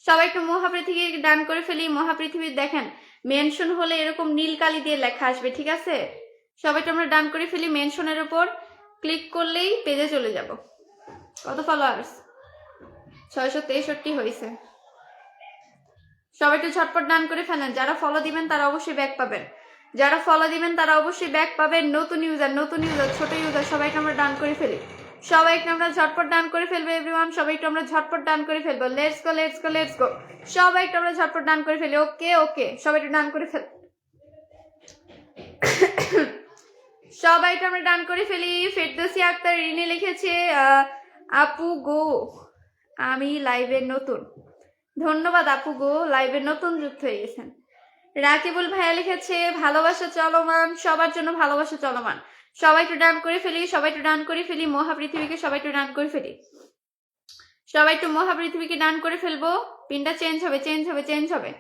সবাই একটু মহাপৃথিবী ডান করে ফেলি। মহাপৃথিবী দেখেন মেনশন হলে এরকম নীল কালি দিয়ে লেখা আসবে, ঠিক আছে? সবাই একটু আমরা ডান করে ফেলি। মেনশনের উপর ক্লিক করলেই পেজে চলে যাব। কত ফলোয়ার্স? 663 হয়েছে। সবাই একটু ঝটপট ডান করে ফেলেন। যারা ফলো দিবেন তারা অবশ্যই ব্যাক পাবেন, যারা ফলো দিবেন তারা অবশ্যই ব্যাক পাবেন। নতুন ইউজার ছোট ইউজার সবাইকে আমরা ডান করে ফেলি। সবাই একটু আমরা ঝটপট ডান করে ফেলবো এভরিওয়ান। সবাই একটু আমরা ঝটপট ডান করে ফেলবো। Let's go let's go let's গো। সবাই একটু আমরা ঝটপট ডান করে ফেলি। ওকে ওকে, সবাই একটু ডান করে ফেল। সবাই একটু আমরা ডান করে ফেলি। ফেরদৌসী আক্তার রিনি লিখেছে আপু গো আমি লাইভে নতুন। ধন্যবাদ আপু গো, লাইভে নতুন যুক্ত হয়ে গেছেন। রাকিবুল ভাইয়া লিখেছে ভালোবাসা চলমান, সবার জন্য ভালোবাসা চলমান। সবাই একটু ডান করে ফেলি, সবাই একটু ডান করে ফেলি। মহাপৃথিবীকে সবাই একটু ডান করে ফেলি। সবাই একটু মহাপৃথিবীকে ডান করে ফেলবো। পিনটা চেঞ্জ হবে চেঞ্জ হবে চেঞ্জ হবে।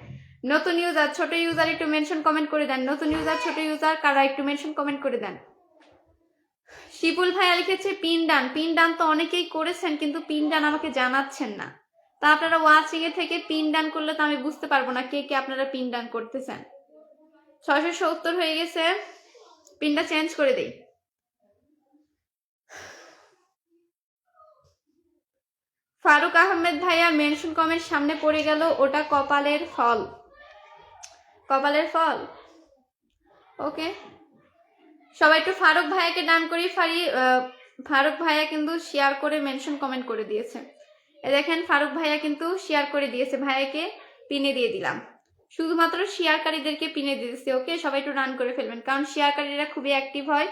নতুন ইউজার ছোট ইউজার একটু মেনশন কমেন্ট করে দেন। নতুন ইউজার ছোট ইউজার কারা একটু মেনশন কমেন্ট করে দেন। শিপুল ভাইয়া লিখেছে পিন ডান। পিন ডান তো অনেকেই করেছেন, কিন্তু পিন ডান আমাকে জানাচ্ছেন না। তা আপনারা ওয়াচিং এ থেকে পিন ডান করলে তো আমি বুঝতে পারবো না কে কে আপনারা পিন ডান করতেছেন। 670 হয়ে গেছে। পিনটা চেঞ্জ করে দেই। ফারুক আহমেদ ভাইয়া মেনশন কমেন্ট সামনে পড়ে গেল, ওটা কপালের ফল। কপালের ফল। ওকে, সবাই একটু ফারুক ভাইয়াকে ডান করি। ফারুক ভাইয়া কিন্তু শেয়ার করে মেনশন কমেন্ট করে দিয়েছে। দেখেন ফারুক ভাইয়া কিন্তু শেয়ার করে দিয়েছে, ভাইয়াকে পিনে দিয়ে দিলাম। শুধুমাত্র শেয়ারকারীদেরকে পিনে দিয়েছি। ওকে, সবাই একটু ডান করে ফেলবেন, কারণ শেয়ারকারীরা খুবই অ্যাক্টিভ হয়,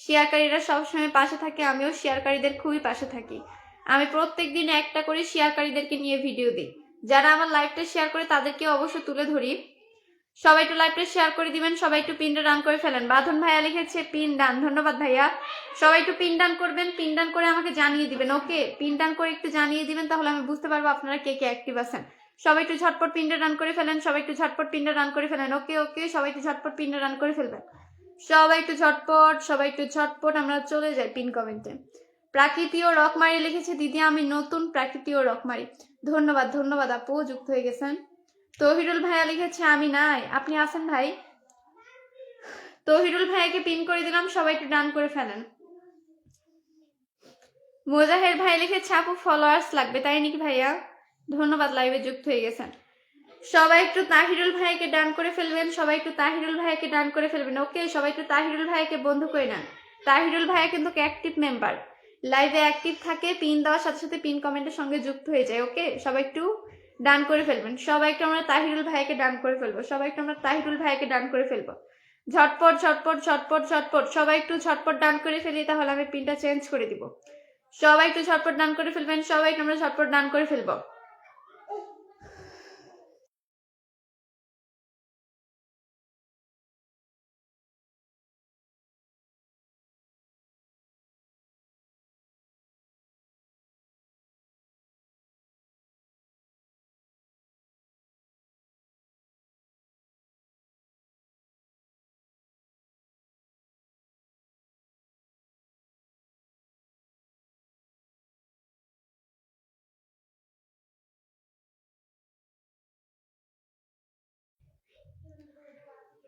শেয়ারকারীরা সবসময় পাশে থাকে। আমিও শেয়ারকারীদের খুবই পাশে থাকি। আমি প্রত্যেক দিন একটা করে শেয়ারকারীদেরকে নিয়ে ভিডিও দিই। যারা আমার লাইভটা শেয়ার করে তাদেরকে অবশ্য তুলে ধরি। সবাই একটু লাইভটা শেয়ার করে দিবেন। সবাই একটু পিনটা ডান করে ফেলেন। বাঁধন ভাইয়া লিখেছে পিন ডান, ধন্যবাদ ভাইয়া। সবাই একটু পিন ডান করবেন, পিন ডান করে আমাকে জানিয়ে দিবেন। ওকে, পিন ডান করে একটু জানিয়ে দিবেন, তাহলে আমি বুঝতে পারবো আপনারা কে কে অ্যাক্টিভ আছেন। সবাই একটু ঝটপট পিনটা ডান করে ফেলেন। সবাই একটু ঝটপট পিনটা ডান করে ফেলেন। ওকে ওকে, সবাই একটু ঝটপট পিনটা ডান করে ফেলবেন। সবাই একটু ঝটপট, সবাই একটু ঝটপট আমরা চলে যাই পিন কমেন্টে। প্রাকৃতিও রকমারি লিখেছে দিদি আমি নতুন প্রাকৃতিও রকমারি। ধন্যবাদ ধন্যবাদ আপু, যুক্ত হয়ে গেছেন। তহিরুল ভাইয়া লিখেছে আমি নাই, আপনি আছেন ভাই? তহিরুল ভাইয়াকে পিন করে দিলাম। সবাই একটু ডান করে ফেলেন। মোজাহের ভাই লিখেছে আপু ফলোয়ার্স লাগবে, তাই নাকি ভাইয়া? ধন্যবাদ, লাইভে যুক্ত হয়ে গেছেন। সবাই একটু তাহিরুল ভাইকে ডান করে ফেলবেন। সবাই একটু তাহিরুল ভাইকে ডান করে ফেলবেন। ওকে, সবাই একটু তাহিরুল ভাইকে বন্ধু করে নেন। তাহিরুল ভাইয়া কিন্তু অ্যাক্টিভ মেম্বার, লাইভে অ্যাক্টিভ থাকে, পিন দেওয়ার সাথে সাথে পিন কমেন্টের সঙ্গে যুক্ত হয়ে যায়। ওকে, সবাই একটু ডান করে ফেলবেন। সবাই একটু আমরা তাহিরুল ভাইকে ডান করে ফেলবো। সবাই একটু আমরা তাহিরুল ভাইকে ডান করে ফেলবো। ঝটপট ঝটপট ঝটপট ঝটপট সবাই একটু ঝটপট ডান করে ফেলি, তাহলে আমি পিনটা চেঞ্জ করে দিব। সবাই একটু ঝটপট ডান করে ফেলবেন। সবাই একটু আমরা ঝটপট ডান করে ফেলবো।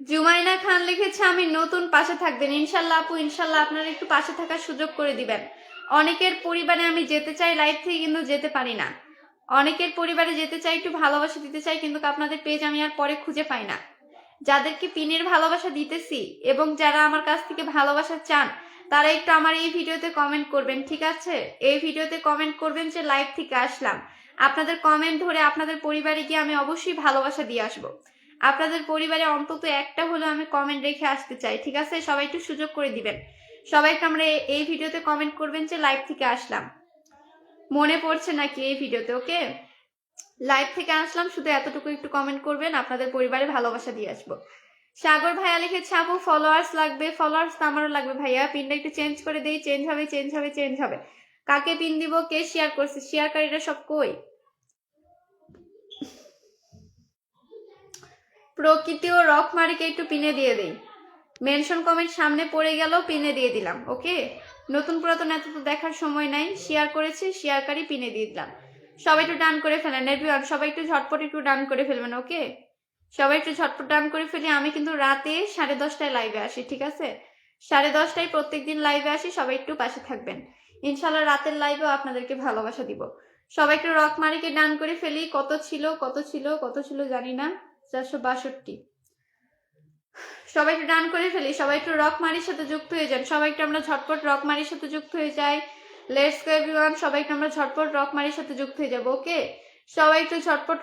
জুমাইনা খান লিখেছে আমি নতুন, পাশে থাকবেন ইনশাল্লাহ আপু। ইনশাল্লাহ আপনারা একটু পাশে থাকার সুযোগ করে দিবেন। অনেকের পরিবারে আমি যেতে চাই লাইভ থেকে, কিন্তু যেতে পারি না। অনেকের পরিবারে যেতে চাই, একটু ভালোবাসা দিতে চাই, কিন্তু আপনাদের পেজ আমি আর পরে খুঁজে পাই না। যাদেরকে পিনের ভালোবাসা দিতেছি এবং যারা আমার কাছ থেকে ভালোবাসা চান, তারা একটু আমার এই ভিডিওতে কমেন্ট করবেন, ঠিক আছে? এই ভিডিওতে কমেন্ট করবেন যে লাইভ থেকে আসলাম। আপনাদের কমেন্ট ধরে আপনাদের পরিবারে গিয়ে আমি অবশ্যই ভালোবাসা দিয়ে আসবো। আপনাদের পরিবারে অন্তত একটা হলেও আমি কমেন্ট রেখে আসতে চাই, ঠিক আছে? সবাই একটু সুযোগ করে দিবেন। সবাইকে আমরা এই ভিডিওতে কমেন্ট করবেন যে লাইভ থেকে আসলাম। মনে পড়ছে নাকি এই ভিডিওতে? ওকে, লাইভ থেকে আসলাম, শুধু এতটুকু একটু কমেন্ট করবেন, আপনাদের পরিবারে ভালোবাসা দিয়ে আসবো। সাগর ভাইয়া লিখেছে আপু ফলোয়ার্স লাগবে, ফলোয়ার্স তো আমারও লাগবে ভাইয়া। পিনটা একটু চেঞ্জ করে দেই, চেঞ্জ হবে চেঞ্জ হবে চেঞ্জ হবে। কাকে পিন দিব, কে শেয়ার করছে, শেয়ারকারীরা সব কই? প্রকৃতি ও রকমারিকে একটু পিনে দিয়ে দেই। মেনশন কমেন্ট সামনে পড়ে গেল, পিনে দিয়ে দিলাম। ওকে, নতুন পুরাতন এত তো দেখার সময় নাই। শেয়ার করেছে, শেয়ারকারী পিনে দিয়ে দিলাম। সবাই একটু ডান করে ফেলেন এভরিওয়ান, সবাই একটু ঝটপট একটু ডান করে ফেলবেন। ওকে, সবাই একটু ঝটপট ডান করে ফেলি। আমি কিন্তু রাতে 10:30টায় লাইভে আসি, ঠিক আছে? 10:30টায় প্রত্যেকদিন লাইভে আসি, সবাই একটু পাশে থাকবেন। ইনশাল্লাহ রাতের লাইভেও আপনাদেরকে ভালোবাসা দিব। সবাই একটু রকমারিকে ডান করে ফেলি। কত ছিল কত ছিল কত ছিল জানি না, 462। সবাই একটু ডান করে ফেলি, সবাই একটু রকমারির সাথে যুক্ত হয়ে যান। সবাই একটু আমরা ঝটপট রকমারির সাথে যুক্ত হয়ে যাই। লেটস গো এভরিওয়ান, সবাই একটু আমরা ঝটপট রকমারির সাথে যুক্ত হয়ে যাবো। ওকে, সবাই একটু ঝটপট